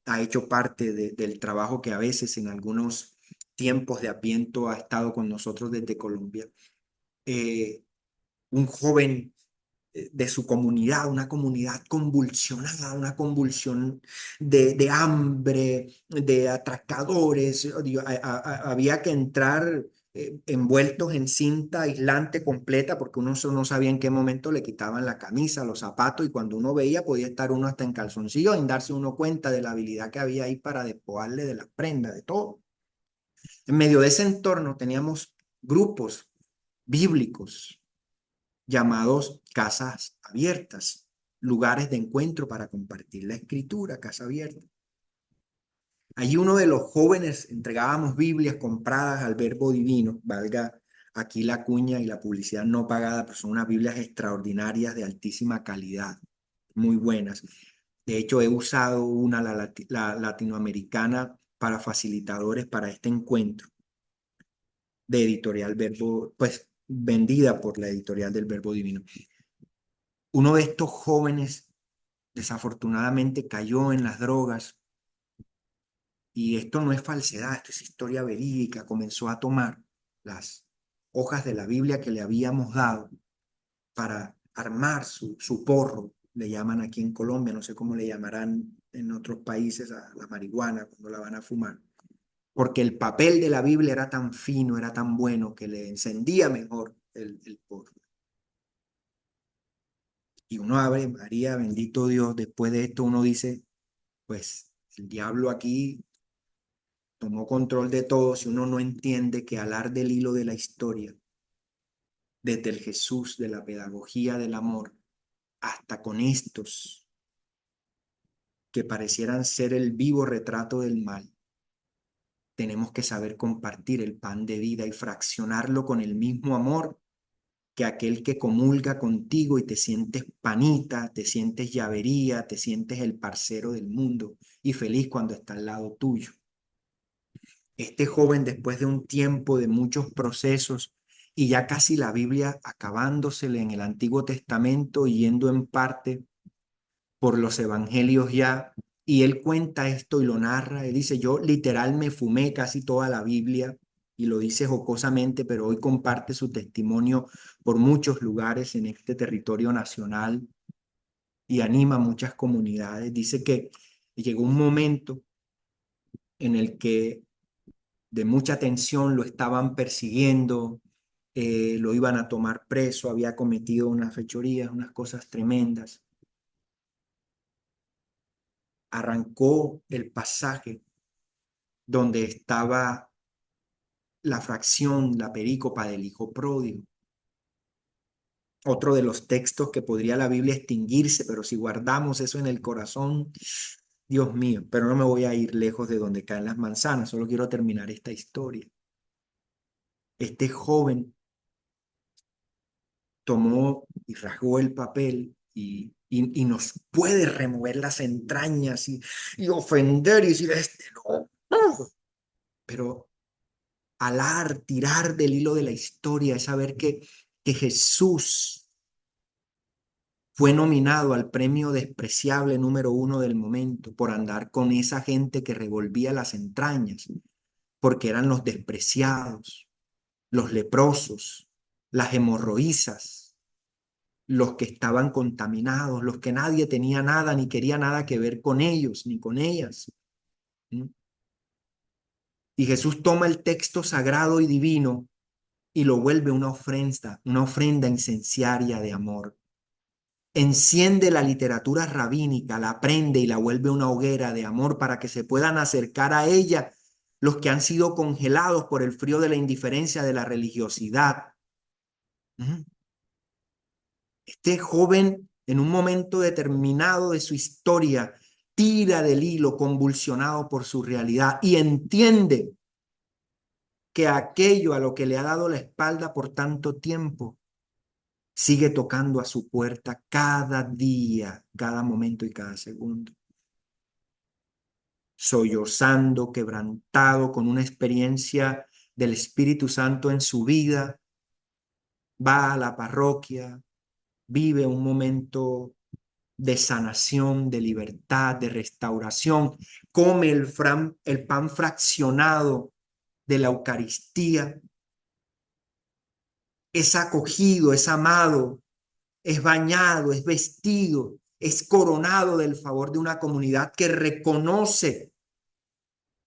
ha hecho parte del trabajo que a veces en algunos tiempos de Adviento ha estado con nosotros desde Colombia. Un joven de su comunidad, una comunidad convulsionada, una convulsión de hambre, de atracadores. Había que entrar envueltos en cinta aislante completa porque uno no sabía en qué momento le quitaban la camisa, los zapatos, y cuando uno veía podía estar uno hasta en calzoncillo sin darse uno cuenta de la habilidad que había ahí para despojarle de las prendas, de todo. En medio de ese entorno teníamos grupos bíblicos llamados casas abiertas, lugares de encuentro para compartir la escritura, casa abierta. Allí uno de los jóvenes entregábamos Biblias compradas al Verbo Divino, valga aquí la cuña y la publicidad no pagada, pero son unas Biblias extraordinarias de altísima calidad, muy buenas. De hecho, he usado una, la latinoamericana, para facilitadores para este encuentro de editorial Verbo, pues vendida por la editorial del Verbo Divino. Uno de estos jóvenes desafortunadamente cayó en las drogas, y esto no es falsedad, esto es historia verídica. Comenzó a tomar las hojas de la Biblia que le habíamos dado para armar su porro, le llaman aquí en Colombia, no sé cómo le llamarán en otros países a la marihuana cuando la van a fumar, porque el papel de la Biblia era tan fino, era tan bueno, que le encendía mejor el porro. Y uno abre, María, bendito Dios, después de esto uno dice, pues el diablo aquí tomó control de todo si uno no entiende que alar del hilo de la historia, desde el Jesús de la pedagogía del amor, hasta con estos que parecieran ser el vivo retrato del mal, tenemos que saber compartir el pan de vida y fraccionarlo con el mismo amor que aquel que comulga contigo y te sientes panita, te sientes llavería, te sientes el parcero del mundo y feliz cuando está al lado tuyo. Este joven, después de un tiempo de muchos procesos y ya casi la Biblia acabándosele en el Antiguo Testamento y yendo en parte por los evangelios ya, y él cuenta esto y lo narra, él dice, yo literal me fumé casi toda la Biblia, y lo dice jocosamente, pero hoy comparte su testimonio por muchos lugares en este territorio nacional y anima a muchas comunidades. Dice que llegó un momento en el que de mucha tensión lo estaban persiguiendo, lo iban a tomar preso, había cometido unas fechorías, unas cosas tremendas. Arrancó el pasaje donde estaba la fracción, la perícopa del hijo pródigo. Otro de los textos que podría la Biblia extinguirse, pero si guardamos eso en el corazón, Dios mío, pero no me voy a ir lejos de donde caen las manzanas, solo quiero terminar esta historia. Este joven tomó y rasgó el papel y nos puede remover las entrañas y ofender y decir, este no, no. Pero alar, tirar del hilo de la historia es saber que Jesús fue nominado al premio despreciable número 1 del momento por andar con esa gente que revolvía las entrañas, porque eran los despreciados, los leprosos, las hemorroísas, los que estaban contaminados, los que nadie tenía nada ni quería nada que ver con ellos ni con ellas. ¿Mm? Y Jesús toma el texto sagrado y divino y lo vuelve una ofrenda incenciaria de amor. Enciende la literatura rabínica, la prende y la vuelve una hoguera de amor para que se puedan acercar a ella los que han sido congelados por el frío de la indiferencia de la religiosidad. ¿Mm? Este joven, en un momento determinado de su historia, tira del hilo convulsionado por su realidad y entiende que aquello a lo que le ha dado la espalda por tanto tiempo sigue tocando a su puerta cada día, cada momento y cada segundo. Sollozando, quebrantado, con una experiencia del Espíritu Santo en su vida, va a la parroquia, vive un momento de sanación, de libertad, de restauración, come el pan fraccionado de la Eucaristía, es acogido, es amado, es bañado, es vestido, es coronado del favor de una comunidad que reconoce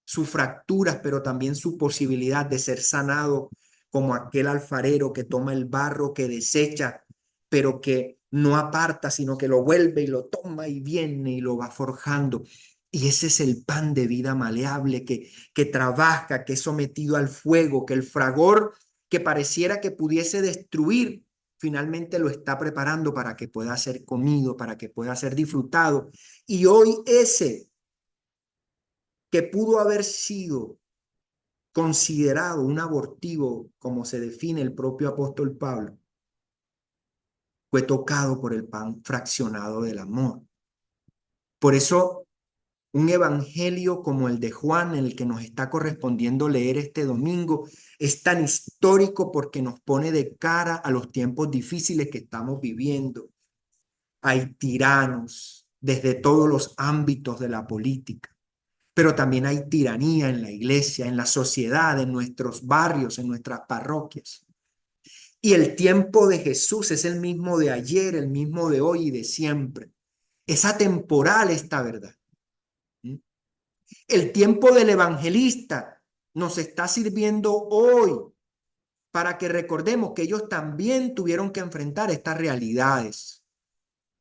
sus fracturas, pero también su posibilidad de ser sanado como aquel alfarero que toma el barro que desecha, pero que no aparta, sino que lo vuelve y lo toma y viene y lo va forjando. Y ese es el pan de vida maleable que trabaja, que es sometido al fuego, que el fragor que pareciera que pudiese destruir, finalmente lo está preparando para que pueda ser comido, para que pueda ser disfrutado. Y hoy ese que pudo haber sido considerado un abortivo, como se define el propio apóstol Pablo, fue tocado por el pan fraccionado del amor. Por eso, un evangelio como el de Juan, en el que nos está correspondiendo leer este domingo, es tan histórico porque nos pone de cara a los tiempos difíciles que estamos viviendo. Hay tiranos desde todos los ámbitos de la política, pero también hay tiranía en la iglesia, en la sociedad, en nuestros barrios, en nuestras parroquias. Y el tiempo de Jesús es el mismo de ayer, el mismo de hoy y de siempre. Es atemporal esta verdad. El tiempo del evangelista nos está sirviendo hoy para que recordemos que ellos también tuvieron que enfrentar estas realidades,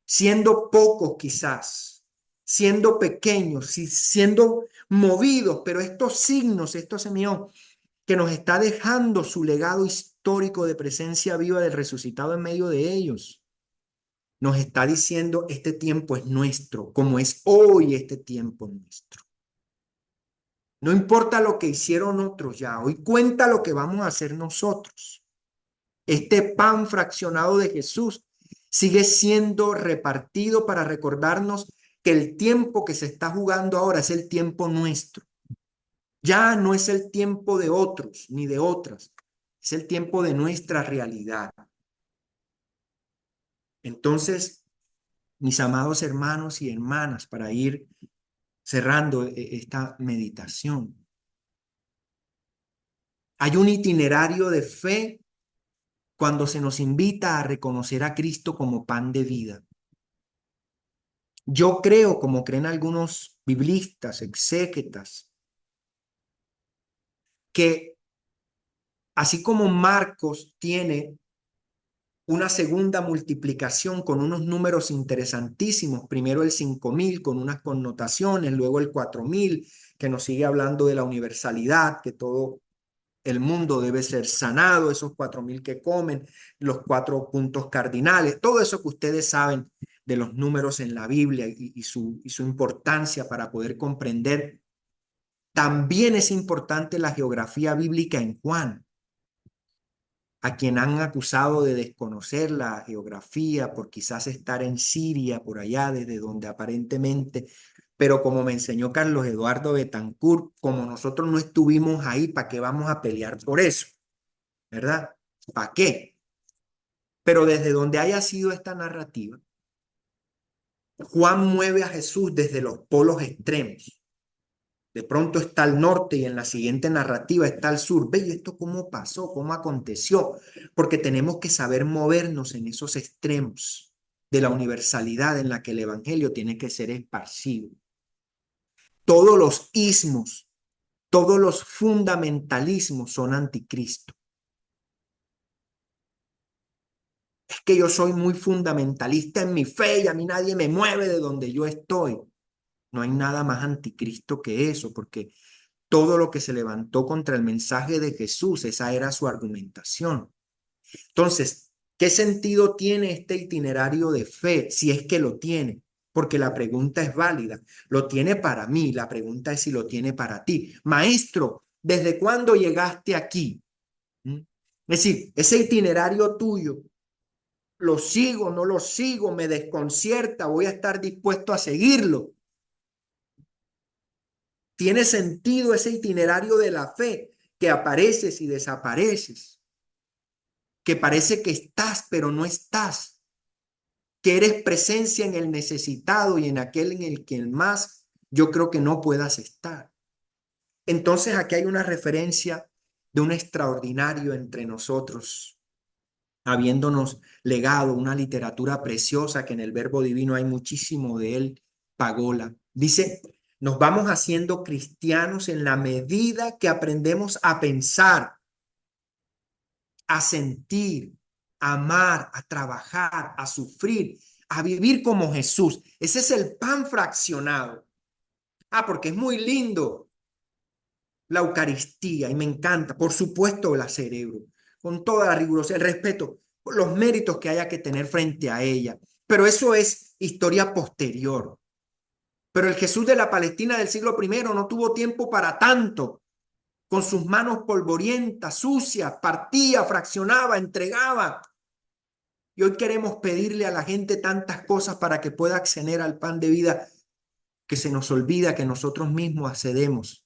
siendo pocos quizás, siendo pequeños, siendo movidos, pero estos signos, estos semillones que nos está dejando su legado histórico de presencia viva del resucitado en medio de ellos, nos está diciendo este tiempo es nuestro, como es hoy este tiempo nuestro. No importa lo que hicieron otros ya, hoy cuenta lo que vamos a hacer nosotros. Este pan fraccionado de Jesús sigue siendo repartido para recordarnos que el tiempo que se está jugando ahora es el tiempo nuestro. Ya no es el tiempo de otros ni de otras, es el tiempo de nuestra realidad. Entonces, mis amados hermanos y hermanas, para ir cerrando esta meditación, hay un itinerario de fe cuando se nos invita a reconocer a Cristo como pan de vida. Yo creo, como creen algunos biblistas, exégetas, que así como Marcos tiene una segunda multiplicación con unos números interesantísimos, primero el 5.000 con unas connotaciones, luego el 4.000 que nos sigue hablando de la universalidad, que todo el mundo debe ser sanado, esos 4.000 que comen, los 4 puntos cardinales, todo eso que ustedes saben de los números en la Biblia y su importancia para poder comprender. También es importante la geografía bíblica en Juan, a quien han acusado de desconocer la geografía por quizás estar en Siria, por allá, desde donde aparentemente, pero como me enseñó Carlos Eduardo Betancourt, como nosotros no estuvimos ahí, ¿para qué vamos a pelear por eso? ¿Verdad? ¿Para qué? Pero desde donde haya sido esta narrativa, Juan mueve a Jesús desde los polos extremos. De pronto está al norte y en la siguiente narrativa está al sur. ¿Ve? ¿Y esto cómo pasó? ¿Cómo aconteció? Porque tenemos que saber movernos en esos extremos de la universalidad en la que el evangelio tiene que ser esparcido. Todos los ismos, todos los fundamentalismos son anticristo. Es que yo soy muy fundamentalista en mi fe y a mí nadie me mueve de donde yo estoy. No hay nada más anticristo que eso, porque todo lo que se levantó contra el mensaje de Jesús, esa era su argumentación. Entonces, ¿qué sentido tiene este itinerario de fe, si es que lo tiene? porque la pregunta es válida. Lo tiene para mí, la pregunta es si lo tiene para ti. Maestro, ¿desde cuándo llegaste aquí? ¿Mm? Es decir, ese itinerario tuyo, ¿lo sigo, no lo sigo? ¿Me desconcierta? ¿Voy a estar dispuesto a seguirlo? ¿Tiene sentido ese itinerario de la fe que apareces y desapareces? Que parece que estás, pero no estás. Que eres presencia en el necesitado y en aquel en el que más yo creo que no puedas estar. Entonces aquí hay una referencia de un extraordinario entre nosotros, habiéndonos legado una literatura preciosa que en el Verbo Divino hay muchísimo de él, Pagola. Dice, nos vamos haciendo cristianos en la medida que aprendemos a pensar, a sentir, a amar, a trabajar, a sufrir, a vivir como Jesús. Ese es el pan fraccionado. Porque es muy lindo la Eucaristía y me encanta, por supuesto, la celebro con toda la rigurosidad, el respeto, los méritos que haya que tener frente a ella. Pero eso es historia posterior. Pero el Jesús de la Palestina del siglo I no tuvo tiempo para tanto. Con sus manos polvorientas, sucias, partía, fraccionaba, entregaba. Y hoy queremos pedirle a la gente tantas cosas para que pueda acceder al pan de vida, que se nos olvida que nosotros mismos accedemos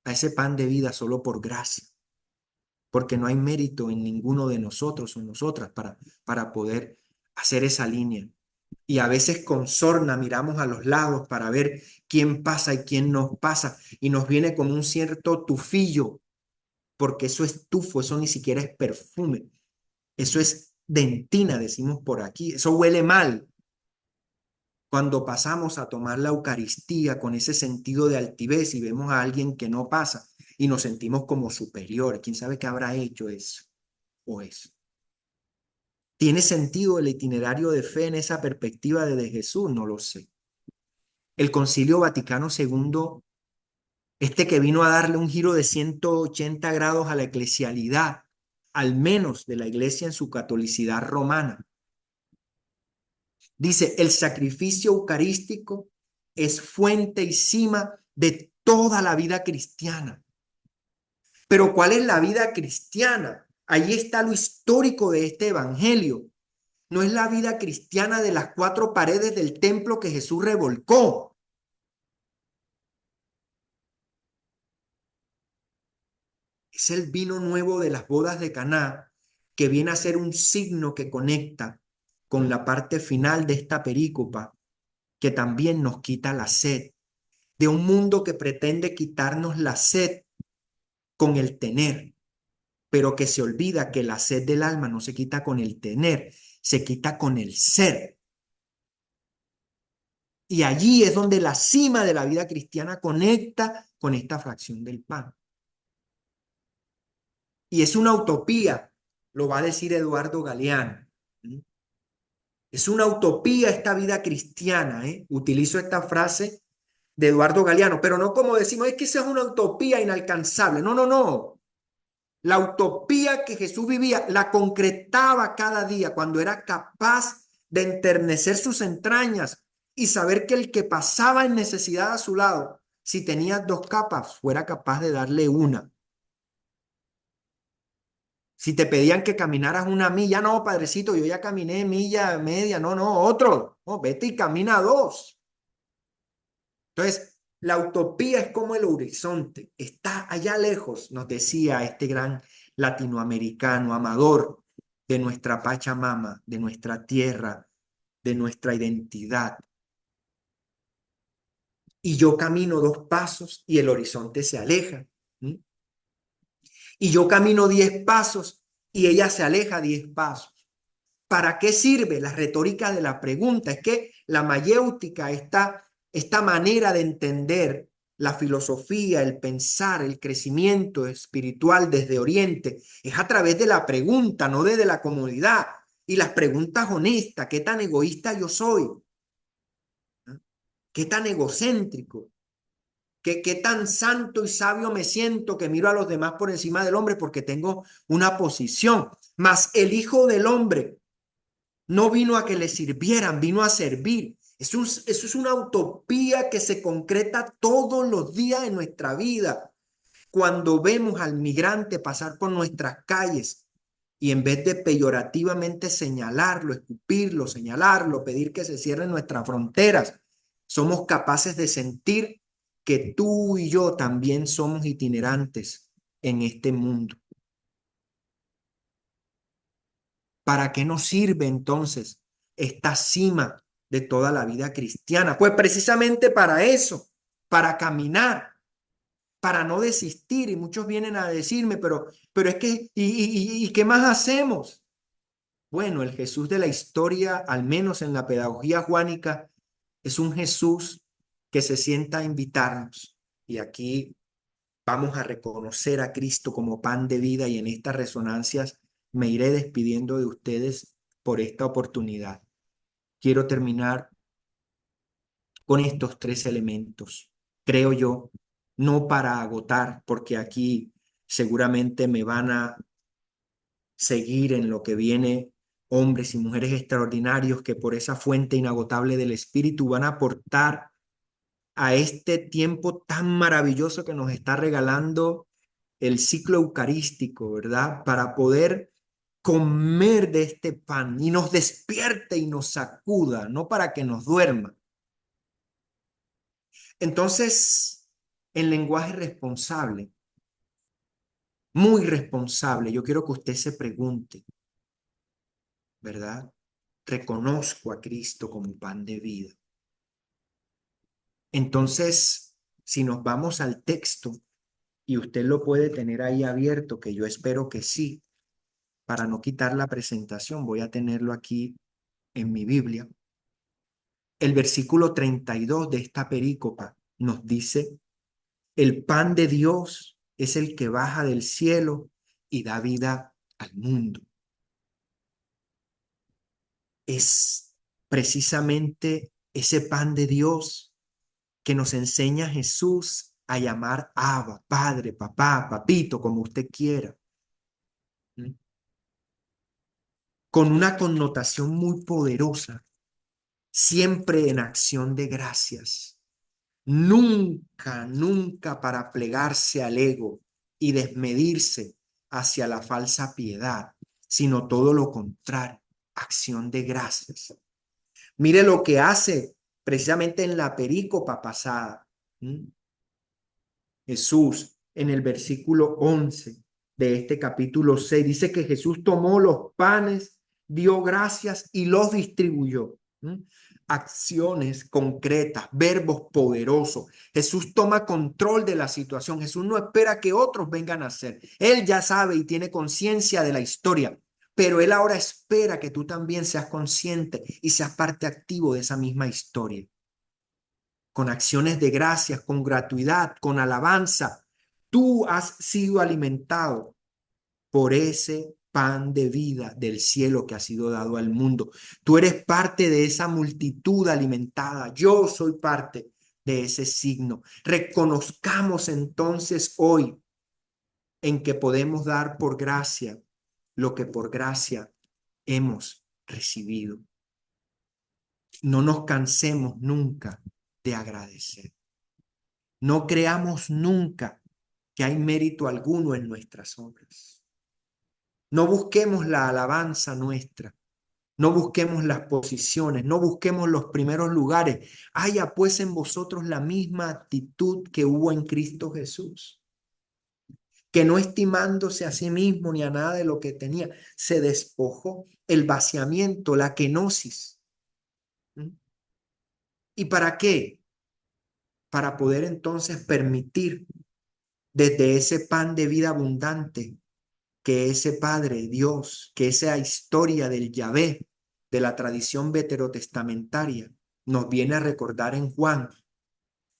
a ese pan de vida solo por gracia, porque no hay mérito en ninguno de nosotros o nosotras para poder hacer esa línea. Y a veces con sorna miramos a los lados para ver quién pasa y quién no pasa, y nos viene como un cierto tufillo, porque eso es tufo, eso ni siquiera es perfume, eso es dentina, decimos por aquí, eso huele mal. Cuando pasamos a tomar la Eucaristía con ese sentido de altivez y vemos a alguien que no pasa y nos sentimos como superiores, ¿quién sabe qué habrá hecho eso o eso? ¿Tiene sentido el itinerario de fe en esa perspectiva de Jesús? No lo sé. El Concilio Vaticano II, que vino a darle un giro de 180 grados a la eclesialidad, al menos de la iglesia en su catolicidad romana. Dice, el sacrificio eucarístico es fuente y cima de toda la vida cristiana. Pero ¿cuál es la vida cristiana? Ahí está lo histórico de este evangelio. No es la vida cristiana de las 4 paredes del templo que Jesús revolcó. Es el vino nuevo de las bodas de Caná, que viene a ser un signo que conecta con la parte final de esta perícopa, que también nos quita la sed, de un mundo que pretende quitarnos la sed con el tener, pero que se olvida que la sed del alma no se quita con el tener, se quita con el ser. Y allí es donde la cima de la vida cristiana conecta con esta fracción del pan. Y es una utopía, lo va a decir Eduardo Galeano. Es una utopía esta vida cristiana, ¿eh? Utilizo esta frase de Eduardo Galeano, pero no como decimos, es que esa es una utopía inalcanzable. No, no, no. La utopía que Jesús vivía la concretaba cada día cuando era capaz de enternecer sus entrañas y saber que el que pasaba en necesidad a su lado, si tenía 2 capas, fuera capaz de darle una. Si te pedían que caminaras 1 milla, no, padrecito, yo ya caminé milla, media, no, no, otro, no, vete y camina 2. Entonces, la utopía es como el horizonte, está allá lejos, nos decía este gran latinoamericano, amador de nuestra Pachamama, de nuestra tierra, de nuestra identidad. Y yo camino 2 pasos y el horizonte se aleja. Y yo camino 10 pasos y ella se aleja 10 pasos. ¿Para qué sirve la retórica de la pregunta? Es que la mayéutica, esta manera de entender la filosofía, el pensar, el crecimiento espiritual desde Oriente, es a través de la pregunta, no desde la comodidad. Y las preguntas honestas, ¿qué tan egoísta yo soy? ¿Qué tan egocéntrico? ¿Qué tan santo y sabio me siento que miro a los demás por encima del hombre porque tengo una posición? Mas el Hijo del Hombre no vino a que le sirvieran, vino a servir. Eso es una utopía que se concreta todos los días de nuestra vida. Cuando vemos al migrante pasar por nuestras calles y en vez de peyorativamente señalarlo, escupirlo, señalarlo, pedir que se cierren nuestras fronteras, somos capaces de sentir que tú y yo también somos itinerantes en este mundo. ¿Para qué nos sirve entonces esta cima de toda la vida cristiana? Pues precisamente para eso, para caminar, para no desistir. Y muchos vienen a decirme, pero es que, ¿y qué más hacemos? Bueno, el Jesús de la historia, al menos en la pedagogía juánica, es un Jesús que se sienta a invitarnos. Y aquí vamos a reconocer a Cristo como pan de vida y en estas resonancias me iré despidiendo de ustedes por esta oportunidad. Quiero terminar con estos tres elementos, creo yo, no para agotar, porque aquí seguramente me van a seguir en lo que viene hombres y mujeres extraordinarios que por esa fuente inagotable del Espíritu van a aportar a este tiempo tan maravilloso que nos está regalando el ciclo eucarístico, ¿verdad? Para poder comer de este pan y nos despierte y nos sacuda, no para que nos duerma. Entonces, en lenguaje responsable, muy responsable, yo quiero que usted se pregunte, ¿verdad? Reconozco a Cristo como pan de vida. Entonces, si nos vamos al texto, y usted lo puede tener ahí abierto, que yo espero que sí, para no quitar la presentación, voy a tenerlo aquí en mi Biblia. El versículo 32 de esta perícopa nos dice, el pan de Dios es el que baja del cielo y da vida al mundo. Es precisamente ese pan de Dios que nos enseña Jesús a llamar Abba, Padre, Papá, Papito, como usted quiera. ¿Mm? Con una connotación muy poderosa, siempre en acción de gracias. Nunca, nunca para plegarse al ego y desmedirse hacia la falsa piedad, sino todo lo contrario, acción de gracias. Mire lo que hace precisamente en la perícopa pasada. Jesús, en el versículo 11 de este capítulo 6, dice que Jesús tomó los panes, dio gracias y los distribuyó. Acciones concretas, verbos poderosos. Jesús toma control de la situación. Jesús no espera que otros vengan a hacer. Él ya sabe y tiene conciencia de la historia, pero Él ahora espera que tú también seas consciente y seas parte activo de esa misma historia. Con acciones de gracias, con gratuidad, con alabanza. Tú has sido alimentado por ese pan de vida del cielo que ha sido dado al mundo. Tú eres parte de esa multitud alimentada. Yo soy parte de ese signo. Reconozcamos entonces hoy en que podemos dar por gracia lo que por gracia hemos recibido. No nos cansemos nunca de agradecer. No creamos nunca que hay mérito alguno en nuestras obras. No busquemos la alabanza nuestra, no busquemos las posiciones, no busquemos los primeros lugares. Haya pues en vosotros la misma actitud que hubo en Cristo Jesús, que no estimándose a sí mismo ni a nada de lo que tenía, se despojó, el vaciamiento, la kenosis. ¿Y para qué? Para poder entonces permitir desde ese pan de vida abundante que ese Padre Dios, que esa historia del Yahvé, de la tradición veterotestamentaria, nos viene a recordar en Juan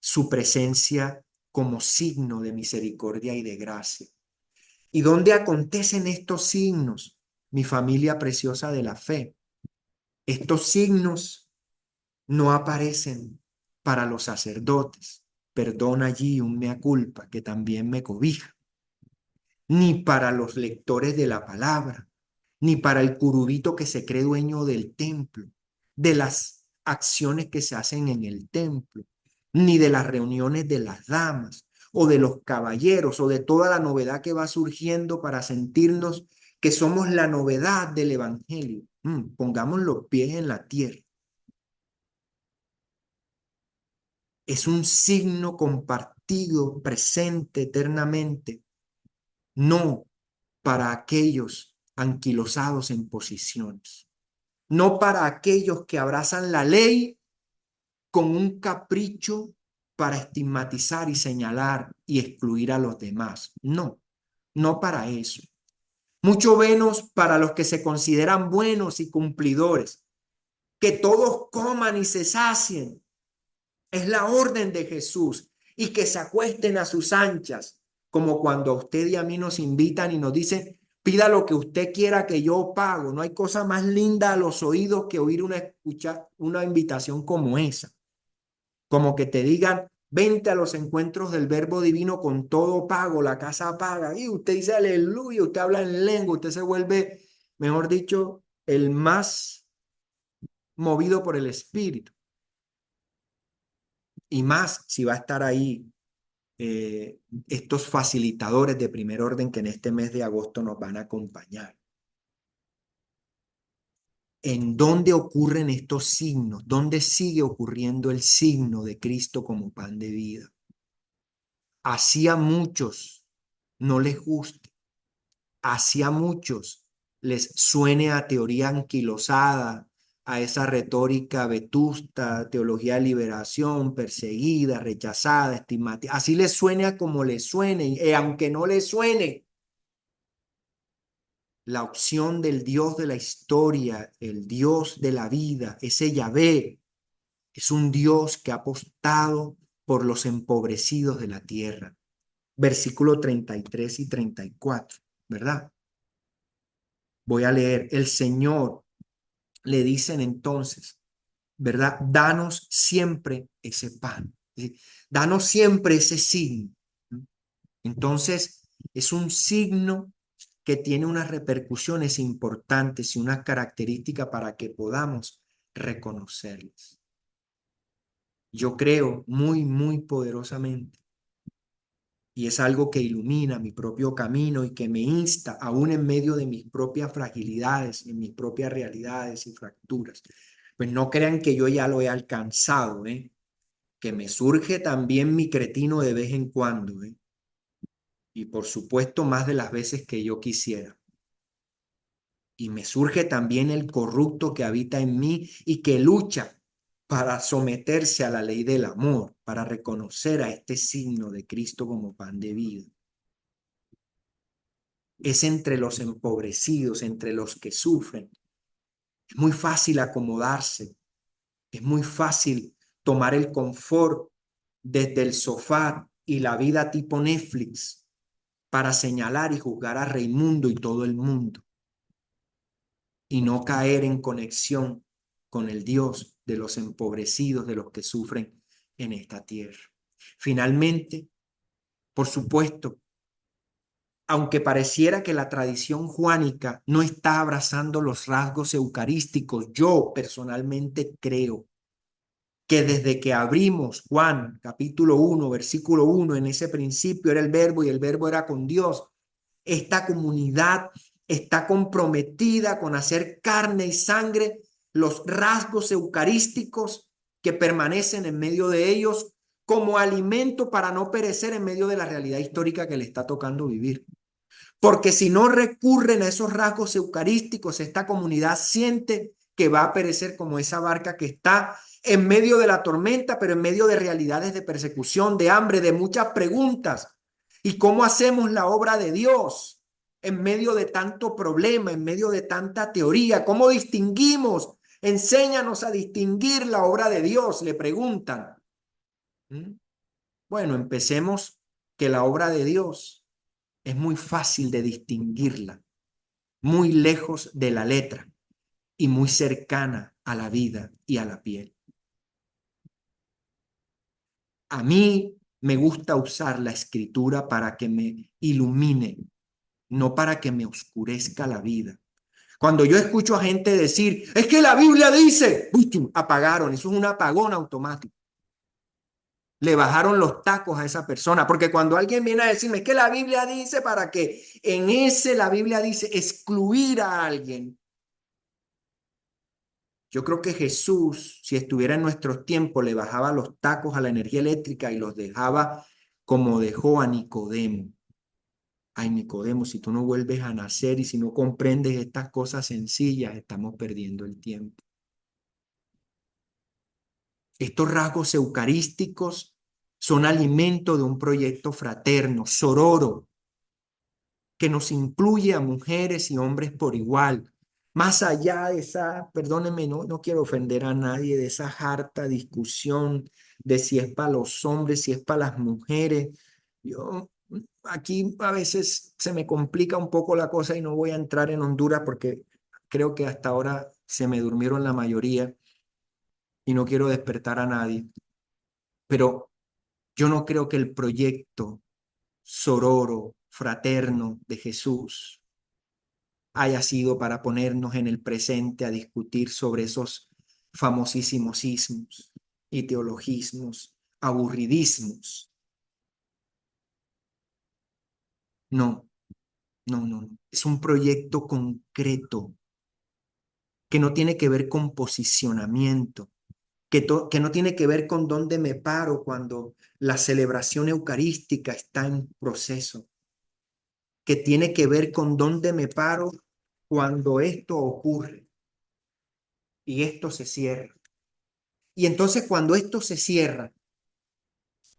su presencia como signo de misericordia y de gracia. ¿Y dónde acontecen estos signos? Mi familia preciosa de la fe. Estos signos no aparecen para los sacerdotes. Perdona allí un mea culpa que también me cobija. Ni para los lectores de la palabra, ni para el curubito que se cree dueño del templo, de las acciones que se hacen en el templo, ni de las reuniones de las damas o de los caballeros o de toda la novedad que va surgiendo para sentirnos que somos la novedad del evangelio. Pongamos los pies en la tierra. Es un signo compartido, presente eternamente, no para aquellos anquilosados en posiciones, no para aquellos que abrazan la ley con un capricho para estigmatizar y señalar y excluir a los demás. No, no para eso. Mucho menos para los que se consideran buenos y cumplidores. Que todos coman y se sacien. Es la orden de Jesús. Y que se acuesten a sus anchas, como cuando a usted y a mí nos invitan y nos dicen, pida lo que usted quiera que yo pago. No hay cosa más linda a los oídos que oír una invitación como esa. Como que te digan, vente a los encuentros del Verbo Divino con todo pago, la casa paga. Y usted dice aleluya, usted habla en lengua, usted se vuelve, mejor dicho, el más movido por el Espíritu. Y más si va a estar ahí estos facilitadores de primer orden que en este mes de agosto nos van a acompañar. ¿En dónde ocurren estos signos? ¿Dónde sigue ocurriendo el signo de Cristo como pan de vida? Así a muchos no les guste, así a muchos les suene a teoría anquilosada, a esa retórica vetusta, teología de liberación, perseguida, rechazada, estigmatizada, así les suene a como les suene, y aunque no les suene, la opción del Dios de la historia, el Dios de la vida, ese Yahvé, es un Dios que ha apostado por los empobrecidos de la tierra. Versículo 33 y 34, ¿verdad? Voy a leer. El Señor le dicen entonces, ¿verdad? Danos siempre ese pan. Danos siempre ese signo. Entonces, es un signo que tiene unas repercusiones importantes y unas características para que podamos reconocerlas. Yo creo muy, muy poderosamente, y es algo que ilumina mi propio camino y que me insta, aún en medio de mis propias fragilidades, en mis propias realidades y fracturas. Pues no crean que yo ya lo he alcanzado, que me surge también mi cretino de vez en cuando, y por supuesto más de las veces que yo quisiera. Y me surge también el corrupto que habita en mí y que lucha para someterse a la ley del amor, para reconocer a este signo de Cristo como pan de vida. Es entre los empobrecidos, entre los que sufren. Es muy fácil acomodarse, es muy fácil tomar el confort desde el sofá y la vida tipo Netflix para señalar y juzgar a Raimundo y todo el mundo y no caer en conexión con el Dios de los empobrecidos, de los que sufren en esta tierra. Finalmente, por supuesto, aunque pareciera que la tradición juánica no está abrazando los rasgos eucarísticos, yo personalmente creo que desde que abrimos Juan capítulo 1, versículo 1, en ese principio era el verbo y el verbo era con Dios, esta comunidad está comprometida con hacer carne y sangre los rasgos eucarísticos que permanecen en medio de ellos como alimento para no perecer en medio de la realidad histórica que le está tocando vivir. Porque si no recurren a esos rasgos eucarísticos, esta comunidad siente que va a perecer como esa barca que está en medio de la tormenta, pero en medio de realidades de persecución, de hambre, de muchas preguntas. ¿Y cómo hacemos la obra de Dios en medio de tanto problema, en medio de tanta teoría? ¿Cómo distinguimos? Enséñanos a distinguir la obra de Dios, le preguntan. Bueno, empecemos que la obra de Dios es muy fácil de distinguirla, muy lejos de la letra y muy cercana a la vida y a la piel. A mí me gusta usar la escritura para que me ilumine, no para que me oscurezca la vida, Cuando yo escucho a gente decir, es que la Biblia dice, ¡pum! Apagaron, eso es un apagón automático. Le bajaron los tacos a esa persona, porque cuando alguien viene a decirme, es que la Biblia dice para que en ese la Biblia dice excluir a alguien. Yo creo que Jesús, si estuviera en nuestros tiempos, le bajaba los tacos a la energía eléctrica y los dejaba como dejó a Nicodemo. Ay, Nicodemo, si tú no vuelves a nacer y si no comprendes estas cosas sencillas, estamos perdiendo el tiempo. Estos rasgos eucarísticos son alimento de un proyecto fraterno, sororo, que nos incluye a mujeres y hombres por igual. Más allá de esa, perdónenme, no quiero ofender a nadie, de esa harta discusión de si es para los hombres, si es para las mujeres. Yo aquí a veces se me complica un poco la cosa y no voy a entrar en Honduras porque creo que hasta ahora se me durmieron la mayoría y no quiero despertar a nadie. Pero yo no creo que el proyecto sororo, fraterno de Jesús haya sido para ponernos en el presente a discutir sobre esos famosísimos ismos y teologismos aburridísimos. No, no. Es un proyecto concreto que no tiene que ver con posicionamiento, que no tiene que ver con dónde me paro cuando la celebración eucarística está en proceso, que tiene que ver con dónde me paro cuando esto ocurre y esto se cierra. Y entonces cuando esto se cierra,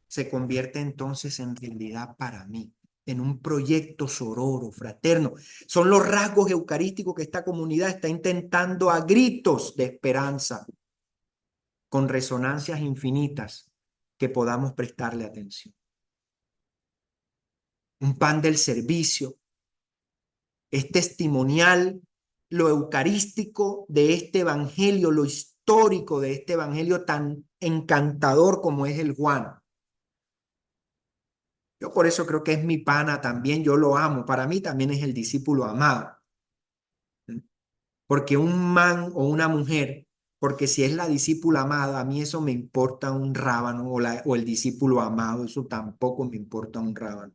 se convierte entonces en realidad para mí, en un proyecto sororo, fraterno. Son los rasgos eucarísticos que esta comunidad está intentando a gritos de esperanza, con resonancias infinitas que podamos prestarle atención. Un pan del servicio es testimonial lo eucarístico de este evangelio, lo histórico de este evangelio tan encantador como es el Juan. Yo por eso creo que es mi pana también, yo lo amo. Para mí también es el discípulo amado. Porque un man o una mujer, porque si es la discípula amada, a mí eso me importa un rábano, o el discípulo amado, eso tampoco me importa un rábano.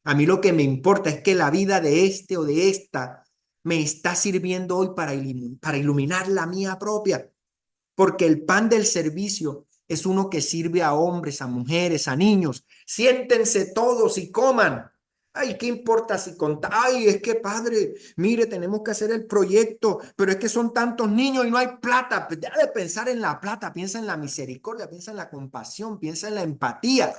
A mí lo que me importa es que la vida de este o de esta me está sirviendo hoy para iluminar la mía propia. Porque el pan del servicio es uno que sirve a hombres, a mujeres, a niños. Siéntense todos y coman. Ay, ¿qué importa si conta? Ay, es que padre, mire, tenemos que hacer el proyecto, pero es que son tantos niños y no hay plata. Pues deja de pensar en la plata, piensa en la misericordia, piensa en la compasión, piensa en la empatía.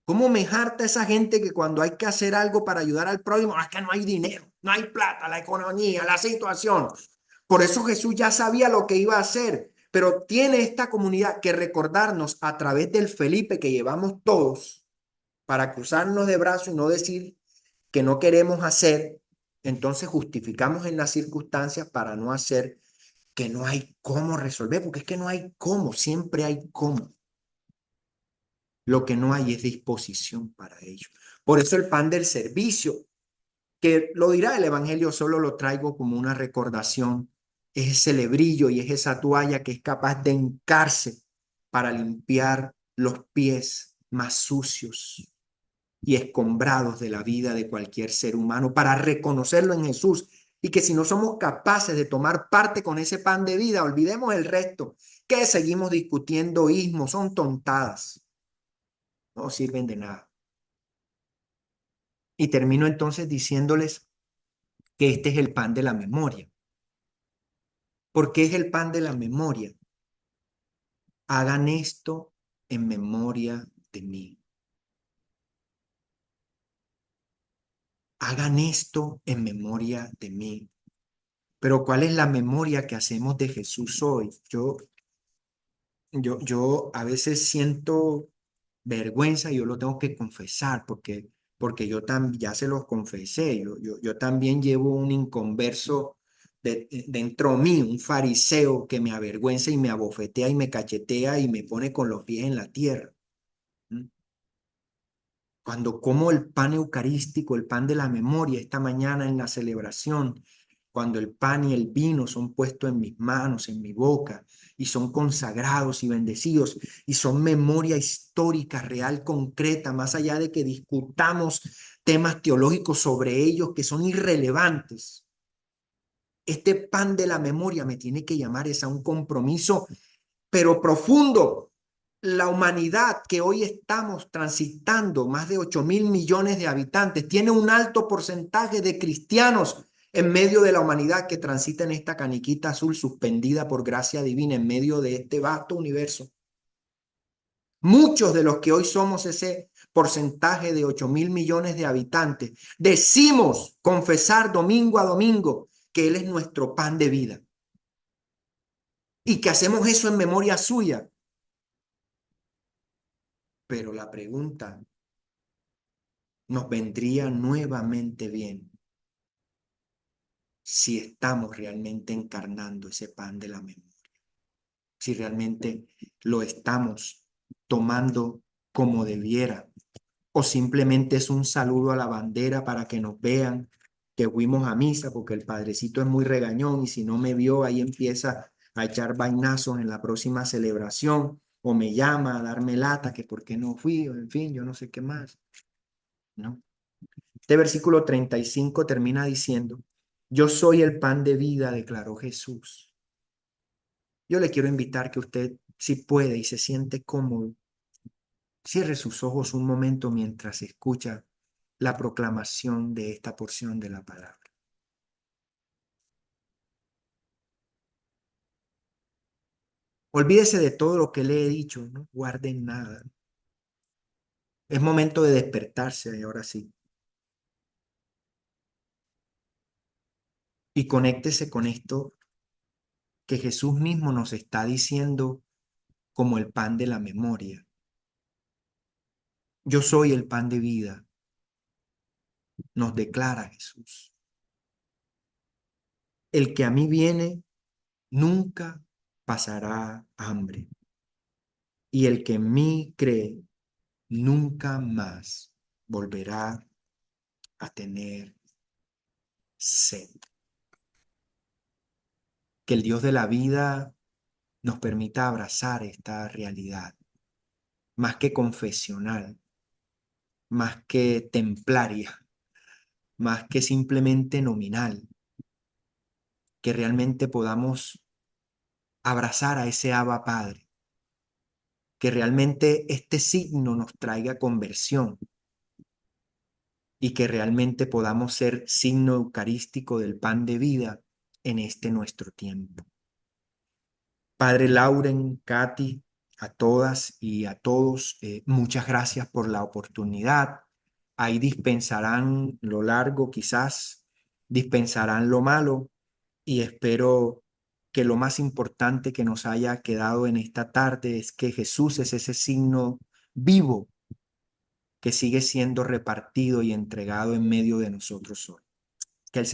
¿Cómo me harta esa gente que cuando hay que hacer algo para ayudar al prójimo, es que no hay dinero, no hay plata, la economía, la situación? Por eso Jesús ya sabía lo que iba a hacer, pero tiene esta comunidad que recordarnos a través del Felipe que llevamos todos para cruzarnos de brazos y no decir que no queremos hacer, entonces justificamos en las circunstancias para no hacer, que no hay cómo resolver, porque es que no hay cómo, siempre hay cómo. Lo que no hay es disposición para ello. Por eso el pan del servicio, que lo dirá el Evangelio, solo lo traigo como una recordación, es ese lebrillo y es esa toalla que es capaz de hincarse para limpiar los pies más sucios y escombrados de la vida de cualquier ser humano, para reconocerlo en Jesús. Y que si no somos capaces de tomar parte con ese pan de vida, olvidemos el resto, que seguimos discutiendo ismos, son tontadas, no sirven de nada. Y termino entonces diciéndoles que este es el pan de la memoria. ¿Por qué es el pan de la memoria? Hagan esto en memoria de mí. Hagan esto en memoria de mí. Pero ¿cuál es la memoria que hacemos de Jesús hoy? Yo a veces siento vergüenza y yo lo tengo que confesar porque yo también, ya se los confesé, yo también llevo un inconverso dentro mío, un fariseo que me avergüenza y me abofetea y me cachetea y me pone con los pies en la tierra. ¿Mm? Cuando como el pan eucarístico, el pan de la memoria, esta mañana en la celebración, cuando el pan y el vino son puestos en mis manos, en mi boca, y son consagrados y bendecidos, y son memoria histórica, real, concreta, más allá de que discutamos temas teológicos sobre ellos que son irrelevantes. Este pan de la memoria me tiene que llamar a un compromiso, pero profundo. La humanidad que hoy estamos transitando, más de 8.000 millones de habitantes, tiene un alto porcentaje de cristianos en medio de la humanidad que transita en esta caniquita azul suspendida por gracia divina en medio de este vasto universo. Muchos de los que hoy somos ese porcentaje de 8.000 millones de habitantes, decimos confesar domingo a domingo que Él es nuestro pan de vida y que hacemos eso en memoria suya. Pero la pregunta nos vendría nuevamente bien si estamos realmente encarnando ese pan de la memoria, si realmente lo estamos tomando como debiera, o simplemente es un saludo a la bandera para que nos vean que fuimos a misa, porque el padrecito es muy regañón y si no me vio, ahí empieza a echar vainazos en la próxima celebración, o me llama a darme lata que por qué no fui, o en fin, yo no sé qué más, ¿no? Este versículo 35 termina diciendo, yo soy el pan de vida, declaró Jesús. Yo le quiero invitar que usted, si puede y se siente cómodo, cierre sus ojos un momento mientras escucha la proclamación de esta porción de la palabra. Olvídese de todo lo que le he dicho, no guarden nada. Es momento de despertarse, ahora sí. Y conéctese con esto que Jesús mismo nos está diciendo como el pan de la memoria. Yo soy el pan de vida, nos declara Jesús. El que a mí viene nunca pasará hambre, y el que en mí cree nunca más volverá a tener sed. Que el Dios de la vida nos permita abrazar esta realidad, más que confesional, más que templaria, más que simplemente nominal, que realmente podamos abrazar a ese Abba Padre, que realmente este signo nos traiga conversión y que realmente podamos ser signo eucarístico del pan de vida en este nuestro tiempo. Padre Lauren, Katy, a todas y a todos, muchas gracias por la oportunidad. Ahí dispensarán lo largo, quizás dispensarán lo malo, y espero que lo más importante que nos haya quedado en esta tarde es que Jesús es ese signo vivo que sigue siendo repartido y entregado en medio de nosotros hoy. Que el Señor